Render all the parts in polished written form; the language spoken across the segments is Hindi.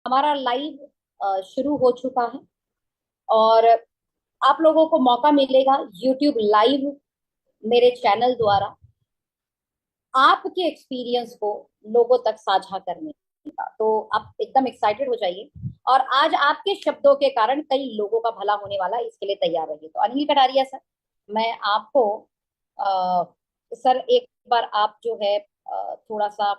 हमारा लाइव शुरू हो चुका है। और आप लोगों को मौका मिलेगा यूट्यूब लाइव मेरे चैनल द्वारा आपके एक्सपीरियंस को लोगों तक साझा करने का। तो आप एकदम एक्साइटेड हो जाइए। और आज आपके शब्दों के कारण कई लोगों का भला होने वाला है, इसके लिए तैयार रहिए। तो अनिल कटारिया सर, मैं आपको आ, सर एक बार आप जो है थोड़ा सा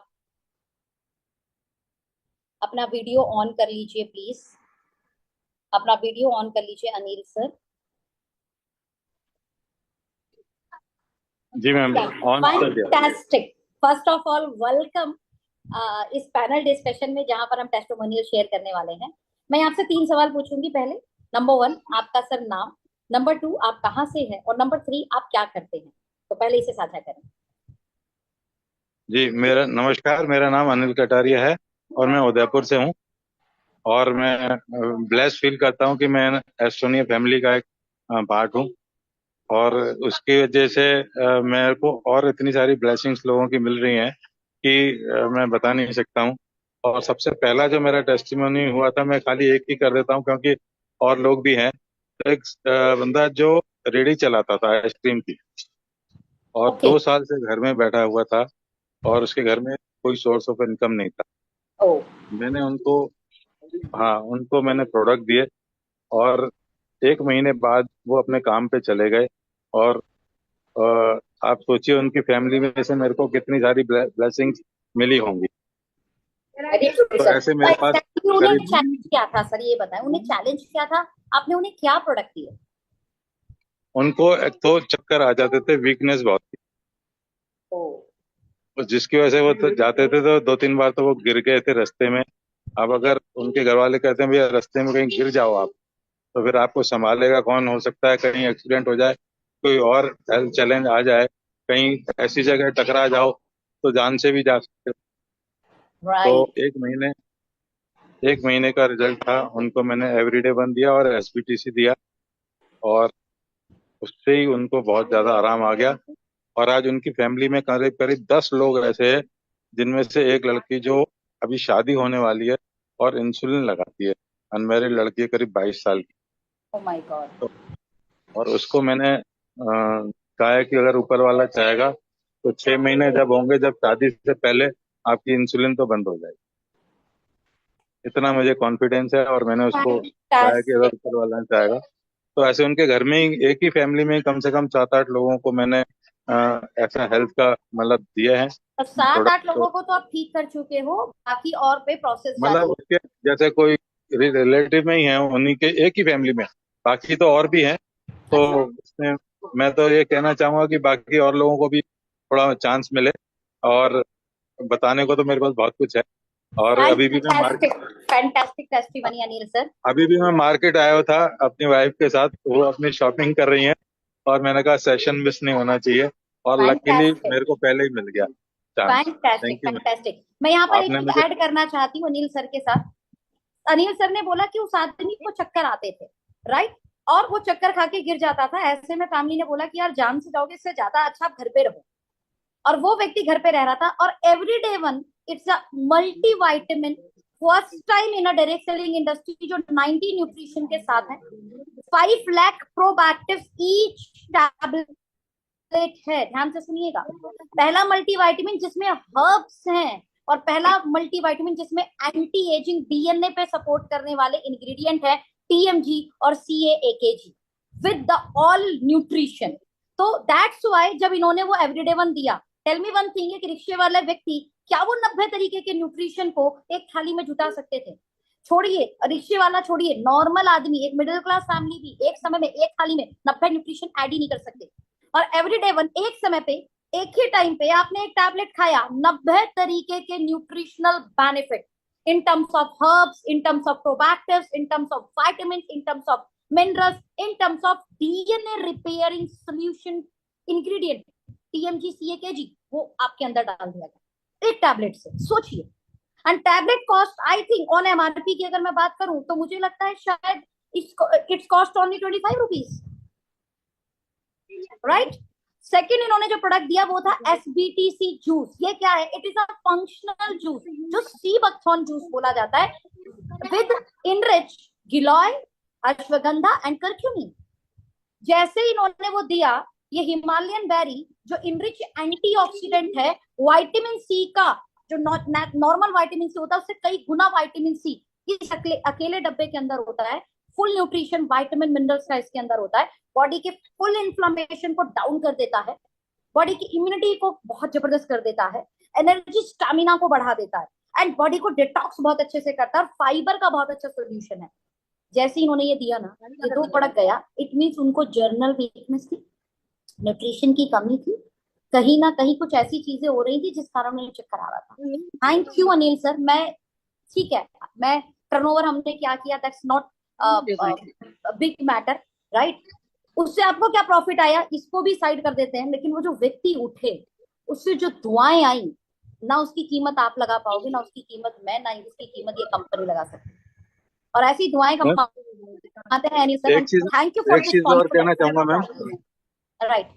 अपना वीडियो ऑन कर लीजिए प्लीज। अपना वीडियो ऑन कर लीजिए अनिल सर। जी मैम, ऑन कर दिया। Fantastic. First of all welcome इस पैनल डिस्कशन में, जहां पर हम टेस्टिमोनियल शेयर करने वाले हैं। मैं आपसे 3 सवाल पूछूंगी। पहले, नंबर 1 आपका सर नाम, नंबर 2 आप कहाँ से हैं, और नंबर 3 आप क्या करते हैं। तो पहले इसे साझा करें। जी मेरा नमस्कार, मेरा नाम अनिल कटारिया है और मैं उदयपुर से हूँ। और मैं ब्लेस्ड फील करता हूँ कि मैं एस्टोनिया फैमिली का एक पार्ट हूँ। और उसकी वजह से मेरे को और इतनी सारी ब्लेसिंग्स लोगों की मिल रही हैं कि मैं बता नहीं सकता हूँ। और सबसे पहला जो मेरा टेस्टिमोनी हुआ था, मैं खाली एक ही कर देता हूँ क्योंकि और लोग भी हैं। तो एक बंदा जो रेडी चलाता था आइसक्रीम की, और ओके। 2 साल से घर में बैठा हुआ था और उसके घर में कोई सोर्स ऑफ इनकम नहीं था। ओ। मैंने उनको, हाँ, उनको मैंने प्रोडक्ट दिए। और 1 महीने बाद वो अपने काम पे चले गए। और आप सोचिए उनकी फैमिली में से मेरे को कितनी सारी ब्लेसिंग्स मिली होंगी। वेरी ट्रू तो सर। ऐसे मेरे पास उन्हें करीब, चैलेंज क्या था सर, ये बताएं, उन्हें चैलेंज क्या था, आपने उन्हें क्या प्रोडक्ट दिए। उनको एक तो चक्कर आ जाते थे, वीकनेस बहुत थी। ओ। तो जिसकी वजह से वो तो जाते थे तो 2-3 बार तो वो गिर गए थे रास्ते में। अब अगर उनके घर वाले कहते हैं भैया रास्ते में कहीं गिर जाओ आप, तो फिर आपको संभालेगा कौन? हो सकता है कहीं एक्सीडेंट हो जाए, कोई और हेल्थ चैलेंज आ जाए, कहीं ऐसी जगह टकरा जाओ तो जान से भी जा सकते हो। तो राइट। 1 महीने का रिजल्ट था। उनको मैंने एवरीडे वन दिया और एसबीटीसी दिया, और उससे ही उनको बहुत ज्यादा आराम आ गया। और आज उनकी फैमिली में करीब करीब 10 लोग ऐसे हैं जिनमें से एक लड़की जो अभी शादी होने वाली है और इंसुलिन लगाती है। अनमैरिड लड़की है, करीब 22 साल की। Oh my God. तो और उसको मैंने कहा है कि अगर ऊपर वाला चाहेगा तो 6 महीने जब होंगे, जब शादी से पहले, आपकी इंसुलिन तो बंद हो जाएगी। इतना मुझे कॉन्फिडेंस है। और मैंने उसको कहा है कि अगर फैंटास्टिक। ऊपर वाला चाहेगा तो ऐसे उनके घर में ही, एक ही फैमिली में कम से कम 7-8 लोगों को मैंने ऐसा हेल्थ का मतलब दिया है और 7-8 प्रोडक्ट। लोगों को तो आप ठीक कर चुके हो, बाकी और पे प्रोसेस मतलब जारी है। उसके जैसे कोई रिलेटिव में ही है, उन्हीं के एक ही फैमिली में, बाकी तो और भी हैं। तो अच्छा। उसमें मैं तो ये कहना चाहूंगा कि बाकी और लोगों को भी थोड़ा चांस मिले। और बताने को तो मेरे पास बहुत कुछ है। और fantastic. Fantastic testimony Anil sir. अभी भी मैं मार्केट आया हुआ था अपनी वाइफ के साथ, वो अपनी शॉपिंग कर रही हैं। और मैंने कहा सेशन मिस नहीं होना चाहिए, और लकीली फैंटास्टिक। मेरे को पहले ही मिल गया chance. Fantastic. Thank you ma'am, fantastic. मैं यहाँ पर एक आपने चीज मुझे। ऐड करना चाहती हूँ अनिल सर के साथ। अनिल सर ने बोला कि उस आदमी को चक्कर आते थे, राइट, और वो चक्कर खा के गिर जाता था। ऐसे में फैमिली ने बोला कि यार जान से जाओगे, इससे ज्यादा अच्छा आप घर पे रहो। और वो व्यक्ति घर पे रह रहा था, और everyday one it's a multi vitamin, first time in a direct selling industry, जो 90 न्यूट्रिशन के साथ है। 5 लाख प्रोबैक्टिव ईच टैबलेट है। ध्यान से सुनिएगा। पहला मल्टीविटामिन जिसमें हर्ब्स हैं, और पहला मल्टीविटामिन जिसमें एंटी एजिंग डीएनए पे सपोर्ट करने वाले इंग्रेडिएंट है, टीएमजी और सीएएकेजी विद द ऑल न्यूट्रिशन। तो दैट्स व्हाई जब इन्होंने वो एवरीडे वन दिया, टेल मी वन थिंग, एक रिक्शे वाले व्यक्ति क्या वो 90 तरीके के न्यूट्रिशन को एक थाली में जुटा सकते थे? छोड़िए रिक्शे वाला, छोड़िए नॉर्मल आदमी, एक मिडिल क्लास फैमिली भी एक समय में एक थाली में 90 न्यूट्रिशन ऐड ही नहीं कर सकते। और एवरीडे वन एक समय पे, एक ही टाइम पे आपने एक टैबलेट खाया, 90 तरीके के nutritional benefit in terms of herbs, in terms of probiotics, in terms of vitamin, in terms of minerals, in terms of DNA repairing solution ingredient, TMG CAKG, वो आपके अंदर डाल दिया गया एक टैबलेट से। सोचिए। And tablet cost I think on MRP की अगर मैं बात करूं तो मुझे लगता है शायद it's cost only 25 rupees, right. Second इन्होंने जो प्रोडक्ट दिया वो था SBTC जूस। ये क्या है? It is a functional juice जो सी बकथॉर्न जूस बोला जाता है, with enrich giloy, ashwagandha and curcumin. जैसे ही इन्होंने वो दिया, ये हिमालयन बेरी जो इनरिच एंटीऑक्सीडेंट है, विटामिन सी का जो नॉर्मल विटामिन सी होता है उससे कई गुना विटामिन सी इस अकेले डब्बे के अंदर होता है। फुल न्यूट्रिशन विटामिन मिनरल्स का इसके अंदर होता है। बॉडी के फुल इन्फ्लेमेशन को डाउन कर देता है, बॉडी की इम्यूनिटी को बहुत जबरदस्त कर देता है, एनर्जी स्टेमिना को बढ़ा देता है, एंड बॉडी को डिटॉक्स बहुत अच्छे से करता है, और फाइबर का बहुत अच्छा सोल्यूशन है। जैसे इन्होंने ये दिया ना, ये दो प्रोडक्ट गया, इट मीन्स उनको जर्नल वीकनेस थी, न्यूट्रिशन की कमी थी, कहीं ना कहीं कुछ ऐसी चीजें हो रही थी जिस कारण उन्हें चक्कर आ रहा था। Thank you Anil sir. मैं ठीक है, मैं टर्नओवर हमने क्या किया, that's not big matter, right. उससे आपको क्या प्रॉफिट आया इसको भी साइड कर देते हैं, लेकिन वो जो व्यक्ति उठे, उससे जो दुआएं आई ना, उसकी कीमत आप लगा पाओगे ना, उसकी कीमत मैं, ना उसकी कीमत ये कंपनी लगा सकती है। और ऐसी दुआएं कमाते हैं अनिल सर। एक चीज थैंक यू फॉर एक दिस चीज और कहना चाहूंगा मैम। कॉन्फिडेंस। राइट,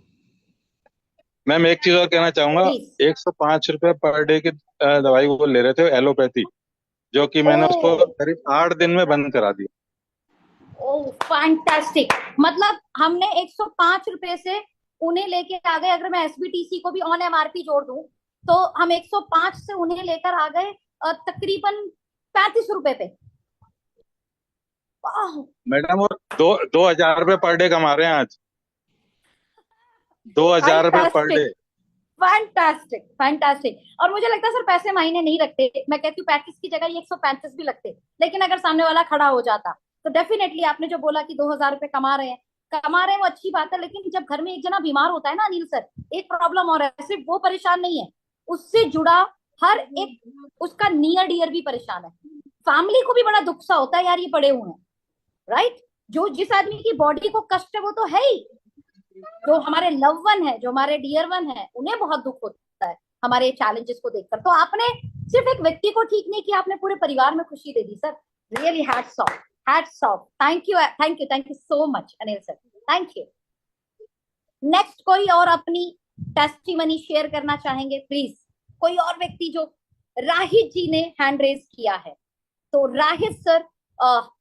मैम एक चीज और कहना चाहूंगा। प्लीज। 105 रुपए पर डे की दवाई वो ले रहे थे एलोपैथी, जो कि मैंने उसको ओ, करीब 8 दिन में बंद करा दी। ओ फैंटास्टिक। मतलब हमने 105 रुपए से उन्हें लेके आ गए, अगर मैं SBTC को भी ऑन MRP जोड़ दूं तो हम 105 से उन्हें लेकर आ गए तकरीबन 35 रुपए पे। वाह, मैडम वो 2,000 रुपए पर डे कमा रहे हैं आज। 2,000 रुपए पर फैंटास्टिक, डे। Fantastic, fantastic. और मुझे लगता है सर पैसे मायने नहीं रखते, मैं कहती हूँ 35 की जगह ये 135 भी लगते, लेकिन अगर सामने वाला खड़ा हो जाता तो डेफिनेटली। आपने जो बोला कि 2,000 रुपए कमा रहे हैं वो अच्छी बात है, लेकिन जब घर में एक जना बीमार होता है ना अनिल सर, एक प्रॉब्लम और है, सिर्फ वो परेशान नहीं है, उससे जुड़ा हर एक उसका नियर डियर भी परेशान है। फैमिली को भी बड़ा दुख सा होता है यार, ये पड़े हुए हैं, राइट। जो जिस आदमी की बॉडी को कष्ट है वो तो है ही, जो हमारे लव वन है, जो हमारे डियर वन है, उन्हें बहुत दुख होता है हमारे चैलेंजेस को देखकर। तो आपने सिर्फ एक व्यक्ति को ठीक नहीं किया, आपने पूरे परिवार में खुशी दे दी sir. Really hats off, hats off. Thank you, thank you, thank you so much Anil sir, thank you. Next कोई और अपनी टेस्टिमनी शेयर करना चाहेंगे प्लीज? कोई और व्यक्ति जो, राहित जी ने हैंड रेज किया है, तो राहित सर,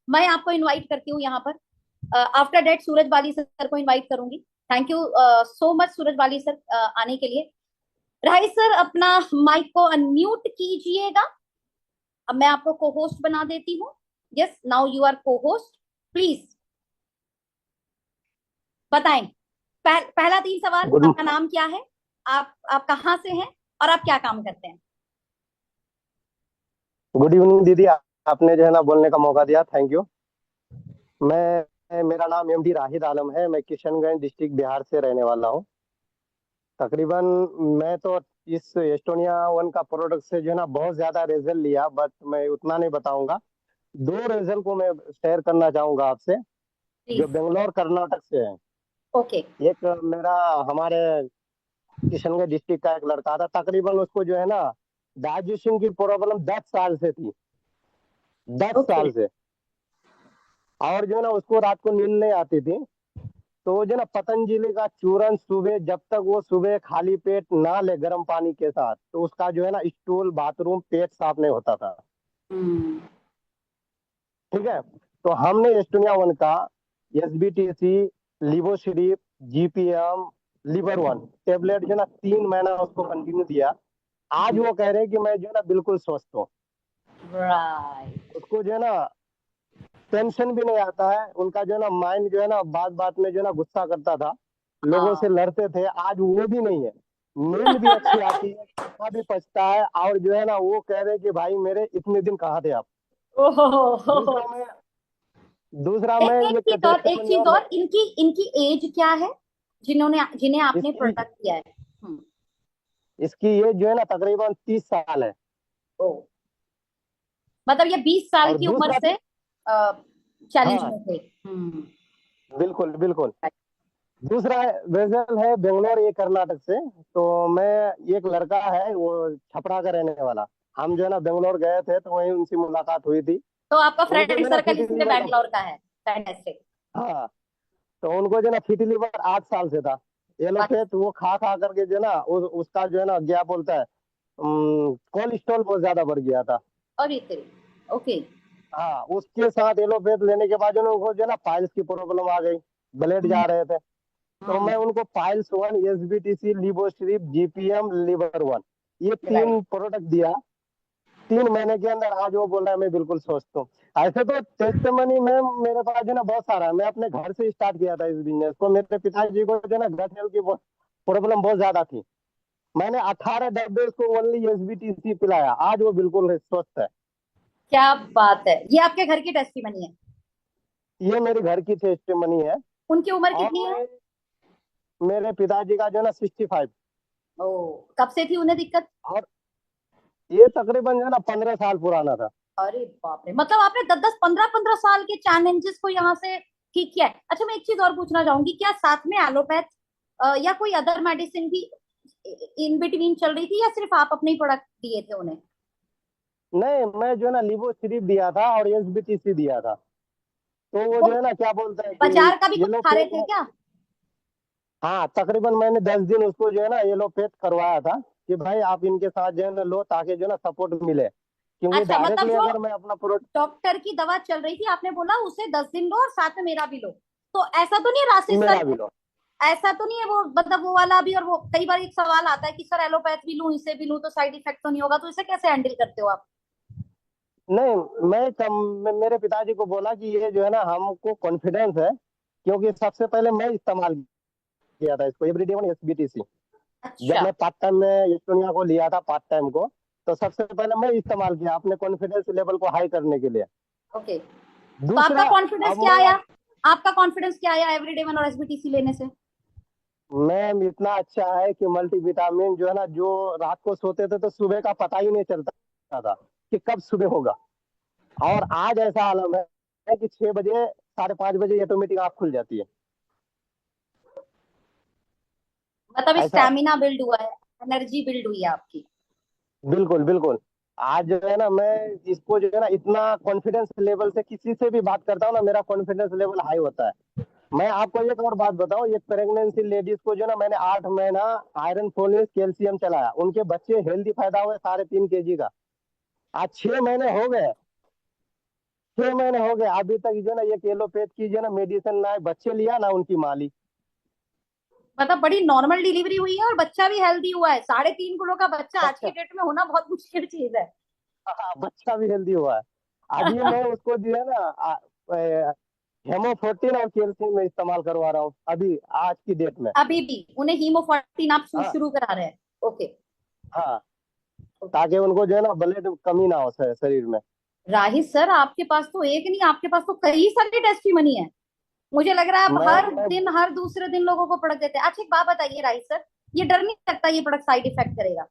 मैं आपको इनवाइट करती हूँ यहाँ पर। आफ्टर डेट सूरज बाली सर को इनवाइट करूंगी। Thank you so much Suraj Bali sir आने के लिए। राहित सर अपना माइक को अनम्यूट कीजिएगा। अब मैं आपको को होस्ट बना देती हूँ। यस, नाउ यू आर को होस्ट, प्लीज बताएं। पहला 3 सवाल, गुड आपका नाम क्या है, आप कहाँ से हैं, और आप क्या काम करते हैं? गुड इवनिंग दीदी, आपने जो है ना बोलने का मौका दिया, थैंक यू। मेरा नाम MD राहिद आलम है, मैं किशनगंज डिस्ट्रिक्ट बिहार से रहने वाला हूँ। तकरीबन मैं तो इस एस्टोनिया वन का प्रोडक्ट से जो है ना बहुत ज्यादा रिजल्ट लिया, बट मैं उतना नहीं बताऊंगा। 2 रिजल्ट को मैं शेयर करना चाहूंगा आपसे, जो प्लीज। बेंगलोर कर्नाटक से है। ओके। एक मेरा हमारे किशनगंज डिस्ट्रिक्ट का एक लड़का था, तकरीबन उसको जो है ना डाइजेशन की प्रॉब्लम 10 साल से थी, 10 साल ओके। से। और जो है ना उसको रात को नींद नहीं आती थी, तो जो है ना पतंजलि का चूरन सुबह, जब तक वो सुबह खाली पेट ना ले गर्म पानी के साथ, तो उसका जो है ना स्टूल, बाथरूम, पेट साफ नहीं होता था। ठीक है, तो हमने एस्टोनिया वन का SBTC, लिवोसिडिप, GPM, liver one tablet जो है ना 3 महीना उसको कंटिन्यू दिया। आज वो कह रहे हैं कि मैं जो है ना बिल्कुल स्वस्थ हूँ। राइट। उसको जो है ना टेंशन भी नहीं आता है, उनका जो है ना माइंड जो है ना बात बात में जो है ना गुस्सा करता था, लोगों से लड़ते थे, आज वो भी नहीं है। नींद भी अच्छी आती है, खाना भी पचता है, और जो है ना वो कह रहे कि भाई मेरे इतने दिन कहाँ थे आप। दूसरा मैं दूसरा एक मैं एक ये चीज और, एक टेस्टिमोनी चीज और और, इनकी इनकी एज क्या है जिन्हें आपने इसकी प्रोडक्ट किया है? इसकी ये जो है ना तकरीबन 30 साल है। ओ, मतलब ये 20 साल और की उम्र दूसरा, से चैलेंज हाँ में थे। बिल्कुल बिल्कुल। दूसरा वेजल है बेंगलोर, ये कर्नाटक से। तो मैं, एक लड़का है वो छपरा का रहने वाला, हम जो है ना बेंगलोर गए थे तो वहीं उनसे मुलाकात हुई थी। तो आपका उनको फ्रेंड जो है ना सर्कल फीटी इसलिए लीवर का, बैंगलोर का है। फैंटास्टिक। हाँ, तो उनको जो है ना फीटी लीवर 8 साल से था। एलोपैथ वो खा खा करके जो है ना उसका जो है ना क्या बोलता है कोलेस्ट्रॉल बहुत ज्यादा बढ़ गया था। और ये तेरी। ओके। हाँ, उसके साथ एलोपैथ लेने के बाद जो है ना उनको जो है ना पाइल्स की प्रॉब्लम आ गई, ब्लड जा रहे थे। तो मैं उनको पाइल्स 1, एसबीटीसी, लिवोस्ट्रिप, जीपीएम, लिवर 1, ये राइट। 3 प्रोडक्ट दिया। 3 महीने के अंदर आज वो बोल रहा है मैं बिल्कुल स्वस्थ हूँ। ऐसे तो टेस्टमनी में मेरे पास जो है ना बहुत सारा है। मैं अपने घर से स्टार्ट किया था इस बिजनेस को। मेरे पिताजी को जो है ना गट हेल्थ की प्रॉब्लम बहुत ज्यादा थी। मैंने 18 डब्बे उसको ओनली एसबीटीसी पिलाया, आज वो बिल्कुल स्वस्थ है। क्या बात है, ये आपके घर की टेस्टिमनी है। ये मेरे घर की टेस्टमनी है। उनकी उम्र और कितनी है? मेरे पिताजी का जो है ना 65। ओ, कब से थी उन्हें दिक्कत? और ये तकरीबन जो है ना 15 साल पुराना था। अरे बाप रे, मतलब आपने 10-10, 15-15 साल के चैलेंजेस को यहाँ से ठीक किया है। अच्छा, मैं एक चीज और पूछना चाहूंगी, क्या साथ में एलोपैथ या कोई अदर मेडिसिन भी इन बिटवीन चल रही थी, या सिर्फ आप अपने ही प्रोडक्ट दिए थे उन्हें? नहीं, मैं जो है ना लिवोसिरिप दिया था और एसबीटीसी दिया था। तो वो वो जो है ना क्या बोलते हैं कि बाजार का भी ये कुछ लोग खा रहे पेट थे में। क्या? हाँ, तकरीबन मैंने 10 दिन उसको जो है ना येलोपेथ करवाया था कि भाई आप इनके साथ जो है ना लो, ताकि जो है ना सपोर्ट मिले, क्योंकि अच्छा, मतलब डायरेक्टली जो अगर मैं अपना प्रोडक्ट। डॉक्टर की दवा चल रही थी, आपने बोला उसे 10 दिन लो और साथ में मेरा भी लो, तो ऐसा तो नहीं है राशिद मेरा सर, भी लो। ऐसा तो नहीं है वो, मतलब वो वाला भी? और वो कई बार एक सवाल आता है कि सर एलोपैथ भी लूं, इसे भी लूं, तो साइड इफेक्ट तो नहीं होगा? तो इसे कैसे हैंडल करते हो आप? नहीं, मेरे पिताजी को बोला कि ये जो है ना हमको कॉन्फिडेंस है, क्योंकि सबसे पहले मैं इस्तेमाल किया था इसको, एवरीडे वन एसबीटीसी। जब अच्छा। मैं पार्ट टाइम में एस्टोनिया को लिया था पार्ट टाइम को, तो सबसे पहले मैं इस्तेमाल किया अपने कॉन्फिडेंस लेवल को हाई करने के लिए। ओके, तो आपका दूसरा, कॉन्फिडेंस अब क्या मैं आया? आपका कॉन्फिडेंस क्या आया एवरीडे वन और एसबीटीसी लेने से? मैम इतना अच्छा है कि मल्टीविटामिन जो है ना, जो रात को सोते थे तो सुबह का पता ही नहीं चलता था कि कब सुबह होगा। और आज ऐसा आलम है कि 6 बजे, 5:30 बजे ऑटोमेटिक आँख खुल जाती है। मतलब ऐसा। स्टैमिना बिल्ड हुआ है, एनर्जी बिल्ड हुई है आपकी। बिल्कुल बिल्कुल। आज जो है ना मैं इसको जो है ना इतना कॉन्फिडेंस लेवल से किसी से भी बात करता हूँ ना, मेरा कॉन्फिडेंस लेवल हाई होता है। मैं आपको एक और बात बताऊं, एक प्रेगनेंसी लेडीज को जो है ना मैंने 8 महीना आयरन, फोलिक, कैल्शियम चलाया, उनके बच्चे हेल्दी पैदा हुए 3.5 kg का। आज 6 महीने हो गए। 6 महीने हो गए, अभी तक जो है ना ये एलोपैथ की जो है ना मेडिसिन ना बच्चे लिया ना उनकी माली। मतलब बड़ी नॉर्मल डिलीवरी हुई है और बच्चा भी हेल्दी हुआ है। 3.5 किलो का बच्चा आज की बच्चा, डेट में होना बहुत मुश्किल चीज है। हाँ, बच्चा भी हेल्दी हुआ है। अभी मैं उसको जो है ना हेमोफोर्टिन और कैल्शियम में इस्तेमाल करवा रहा हूँ अभी आज की डेट में। अभी भी उन्हें हीमोफोर्टिन आप हाँ शुरू करा रहे हैं? ओके। हाँ, ताकि उनको जो है ना ब्लड कमी ना हो शरीर में। राहित सर, आपके पास तो एक नहीं, आपके पास तो कई सारी टेस्टिमनी है। मुझे लग रहा है आप हर मैं दिन, हर दूसरे दिन लोगों को प्रोडक्ट देते हैं। अच्छा, एक बात बताइए राहित सर, ये डर नहीं लगता ये प्रोडक्ट साइड इफेक्ट करेगा?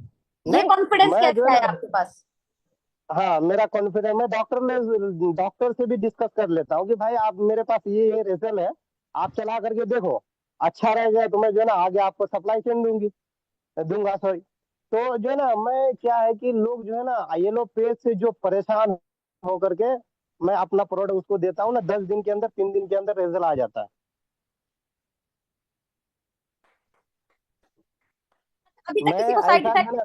ये नहीं, कॉन्फिडेंस मैं जो है कैसे है ना, आपके पास? हाँ, मेरा कॉन्फिडेंस, मैं डॉक्टर से भी डिस्कस कर लेता हूँ कि भाई आप मेरे पास ये रिजल्ट है, आप चला करके देखो, अच्छा रह गया तो मैं जो है ना आगे आपको सप्लाई चेन दूंगा, सॉरी। तो जो है ना मैं क्या है कि लोग जो है ना येलो पेज से जो परेशान हो करके, मैं अपना प्रोडक्ट उसको देता हूँ ना, 10 दिन के अंदर, 3 दिन के अंदर रिजल्ट आ जाता है। अभी तक मैं किसी को साइड ऐसा जो इफेक्ट? है ना,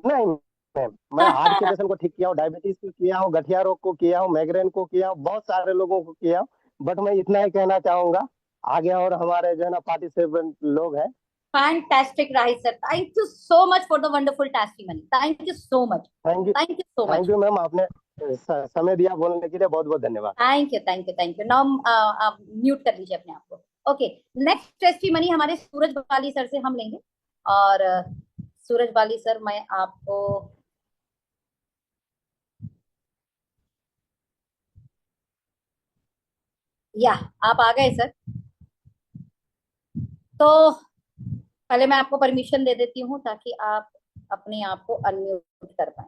नहीं मैम, मैं हार्ट के पेशेंट को ठीक किया हूँ, डायबिटीज को किया हूँ, गठिया रोग को किया हूँ, माइग्रेन को किया हूँ, बहुत सारे लोगों को किया हूँ। बट मैं इतना ही कहना चाहूंगा, आगे और हमारे जो है ना पार्टिसिपेंट लोग हैं। Fantastic Rahit sir, thank you so much for the wonderful testimony, thank you so much. Thank you. Thank you so much. Thank you ma'am, आपने समय दिया बोलने के लिए, बहुत बहुत धन्यवाद। Thank you, thank you, thank you. Now आप म्यूट कर लीजिए अपने आप को। ओके, नेक्स्ट टेस्टिमनी हमारे सूरज बाली सर से हम लेंगे। और सूरज बाली सर, मैं आपको, या आप आ गए सर? तो पहले मैं आपको परमिशन दे देती हूँ ताकि आप अपने आप को अनम्यूट कर पाए।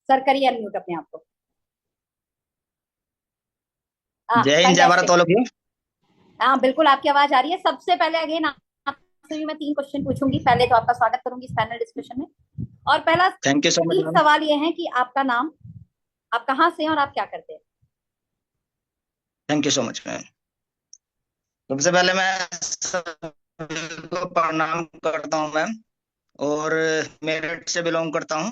सर करिए अनम्यूट अपने आप को। हाँ, जय हिंद, जय भारत फैंटास्टिक। वालों की। हाँ बिल्कुल, आपकी आवाज आ रही है। सबसे पहले अगेन आपसे भी मैं 3 क्वेश्चन पूछूंगी। पहले तो आपका स्वागत करूंगी इस पैनल डिस्कशन में। और पहला थैंक यू सो मच तीन मैम। सवाल ये है कि आपका नाम, आप कहाँ से हैं और आप क्या करते हैं? Thank you so much ma'am. सबसे पहले मैं सभी को प्रणाम करता हूँ मैम, और मेरठ से बिलोंग करता हूँ।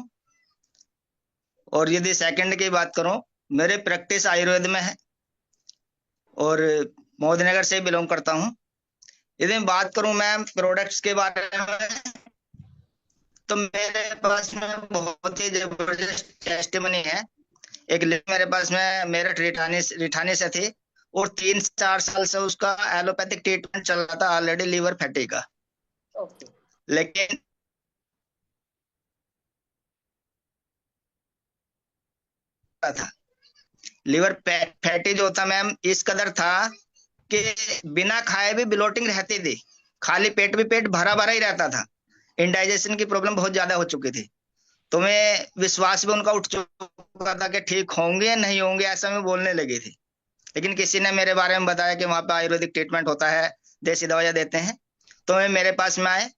और यदि सेकंड की बात करूँ, मेरे प्रैक्टिस आयुर्वेद में है और मोदीनगर से बिलोंग करता हूँ। यदि मैं बात करूँ मैम प्रोडक्ट्स के बारे में, तो मेरे पास में बहुत ही जबरदस्त टेस्टिमनी है। एक लेडी मेरे पास में मेरठ रिठानी से थी, और 3-4 साल से उसका एलोपैथिक ट्रीटमेंट चल रहा था ऑलरेडी लीवर फैटी का। ओके। लेकिन था लीवर फैटी जो था मैम इस कदर था कि बिना खाए भी ब्लोटिंग रहती थी, खाली पेट भी पेट भरा भरा ही रहता था। इंडाइजेशन की प्रॉब्लम बहुत ज्यादा हो चुकी थी। तो मैं विश्वास भी उनका उठ चुका था कि ठीक होंगे या नहीं होंगे, ऐसा मैं बोलने लगी थी। लेकिन किसी ने मेरे बारे में बताया कि वहां पे आयुर्वेदिक ट्रीटमेंट होता है, देसी दवाइयां देते हैं, तो मैं मेरे पास में आए,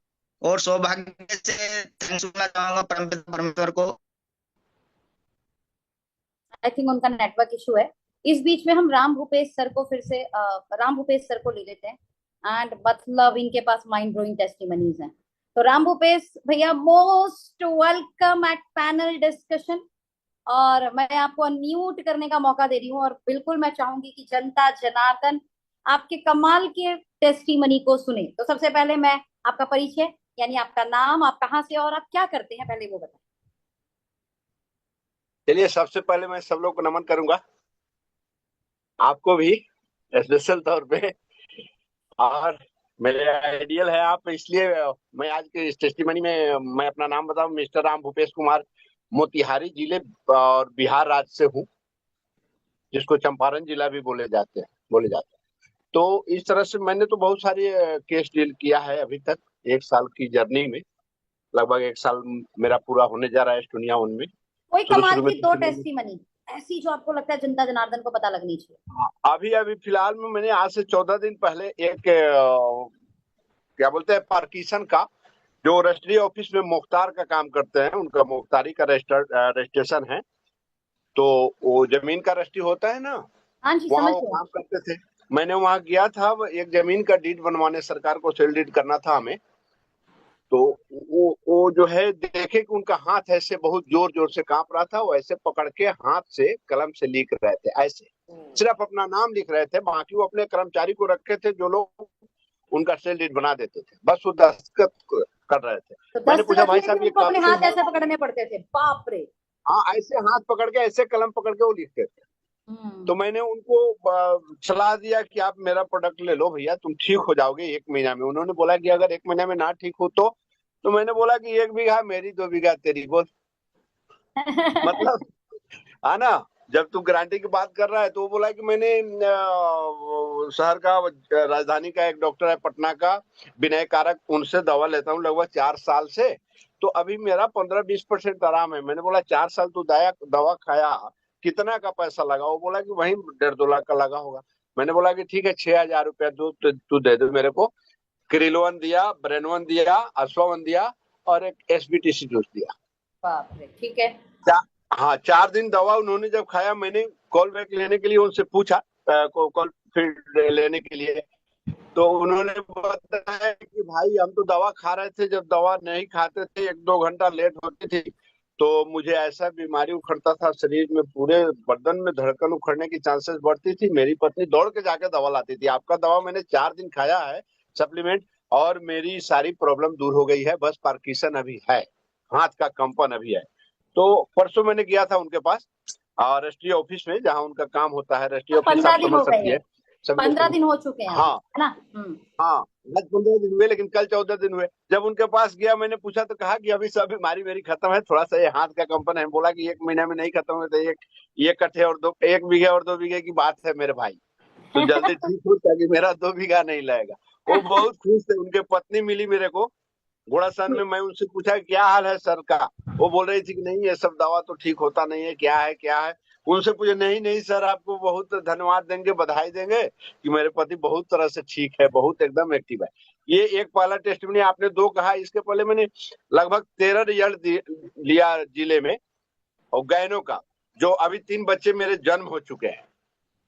और सौभाग्य से थैंक्स बोलना चाहूंगा परमपिता परमेश्वर को। आई थिंक उनका नेटवर्क इशू है। इस बीच में हम राम भूपेश सर को फिर से राम भूपेश सर को ले लेते हैं, एंड मतलब इनके पास माइंड ब्लोइंग टेस्टिमनीज हैं। तो राम भूपेश भैया, most welcome eight panel discussion. और मैं आपको अनम्यूट करने का मौका दे रही हूँ, और बिल्कुल मैं चाहूंगी कि जनता जनार्दन आपके कमाल के टेस्टिमनी को सुने। तो सबसे पहले मैं आपका परिचय, यानी आपका नाम, आप कहाँ से और आप क्या करते हैं, पहले वो बताएं। चलिए, सबसे पहले मैं सब लोग को नमन करूंगा, आपको भी स्पेशल तौर पे। और मेरे आइडियल है आप, इसलिए मैं आज के इस टेस्टिमनी में मैं अपना नाम बताऊं, मिस्टर राम भूपेश कुमार, मोतिहारी जिले और बिहार राज्य से हूं, जिसको चंपारण जिला भी बोले जाते हैं। तो इस तरह से मैंने तो बहुत सारे केस डील किया है अभी तक, 1 साल की जर्नी में। लगभग 1 साल मेरा पूरा होने जा रहा है एस्टोनिया उनमें। कोई शुरू कमाल शुरू में की दो तो टेस्टिमनी ऐसी जो आपको लगता है जनता जनार्दन को पता लगनी चाहिए। अभी अभी फिलहाल में मैंने आज से 14 दिन पहले एक क्या बोलते हैं पार्किसन का, जो रजिस्ट्री ऑफिस में मुख्तार का काम करते हैं, उनका मुख्तारी का रजिस्ट्रेशन है। तो वो जमीन का रजिस्ट्री होता है ना, हाँ जी, वहाँ समझ वो गए। काम करते थे। मैंने वहाँ गया था, वो एक जमीन का डीड बनवाने, सरकार को सेल डीड करना था हमें। तो वो जो है देखे कि उनका हाथ ऐसे बहुत जोर जोर से कांप रहा था, वो ऐसे पकड़ के हाथ से कलम से लिख रहे थे, ऐसे सिर्फ अपना नाम लिख रहे थे। बाकी वो अपने कर्मचारी को रखे थे, जो लोग उनका सेल डीड बना देते थे, बस वो दस्तखत कर रहे थे। तो मैंने पूछा, दस्तखत भाई में भी साहब ये उनको अपने कागज हाथ है? ऐसे पकड़ने पड़ते थे, बाप रे। हाँ, ऐसे हाथ पकड़ के, ऐसे कलम पकड़ के वो लिखते थे। तो मैंने उनको सलाह दिया कि आप मेरा प्रोडक्ट ले लो भैया, तुम ठीक हो जाओगे 1 महीना में। उन्होंने बोला कि अगर 1 महीने में ना ठीक हो तो मैंने बोला कि 1 बीघा मेरी, 2 बीघा तेरी, बोल। मतलब, है ना। जब तू गारंटी की बात कर रहा है, तो वो बोला कि मैंने शहर का, राजधानी का एक डॉक्टर है पटना का, विनय कारक, उनसे दवा लेता हूँ लगभग 4 साल से। तो अभी मेरा 15-20% आराम है। मैंने बोला 4 साल तू दवा खाया, कितना का पैसा लगा? वो बोला कि वही 1.5-2 लाख का लगा होगा। मैंने बोला कि ठीक है, 6,000 रुपया तू दे दे मेरे को। क्रिलोन दिया, ब्रेनवन दिया, अश्वावन दिया, और एक SBTC जूस दिया। बाप रे, ठीक है। हाँ, 4 दिन दवा उन्होंने जब खाया, मैंने कॉल बैक लेने के लिए उनसे पूछा, कॉल फिर लेने के लिए। तो उन्होंने बताया कि भाई हम तो दवा खा रहे थे, जब दवा नहीं खाते थे 1-2 घंटा लेट होती थी, तो मुझे ऐसा बीमारी उखड़ता था शरीर में, पूरे बदन में धड़कन उखड़ने की चांसेस बढ़ती थी। मेरी पत्नी दौड़ के जाके दवा लाती थी। आपका दवा मैंने 4 दिन खाया है, सप्लीमेंट, और मेरी सारी प्रॉब्लम दूर हो गई है। बस पार्किंसन अभी है, हाथ का कंपन अभी है। तो परसों मैंने गया था उनके पास, रजिस्ट्री ऑफिस में, जहाँ उनका काम होता है। रजिस्ट्री तो ऑफिस 15 आप दिन समझ हो गए सकती है। हैं, 15 दिन हो चुके हैं अभी, हाँ है ना। हाँ, आज 15 दिन हुए, लेकिन कल 14 दिन हुए। जब उनके पास गया, मैंने पूछा तो कहा कि अभी सब बीमारी मेरी खत्म है, थोड़ा सा ये हाथ का कंपन है। बोला कि 1 महीने में नहीं खत्म हुए तो एक कट्ठे और 1 बीघे और 2 बीघे की बात है मेरे भाई, तो जल्दी ठीक हो, ताकि मेरा 2 बीघा नहीं लगेगा। वो बहुत खुश थे। उनके पत्नी मिली मेरे को घोड़ासन में। मैं उनसे पूछा क्या हाल है सर का? वो बोल रही थी कि नहीं, ये सब दवा तो ठीक होता नहीं है, क्या है। उनसे पूछे, नहीं नहीं सर, आपको बहुत धन्यवाद देंगे, बधाई देंगे कि मेरे पति बहुत तरह से ठीक है, बहुत एकदम एक्टिव है। ये एक पहला टेस्टिमनी। आपने 2 कहा, इसके पहले मैंने लगभग 13 रिजल्ट लिया जिले में, और गैनो का, जो अभी 3 बच्चे मेरे जन्म हो चुके हैं।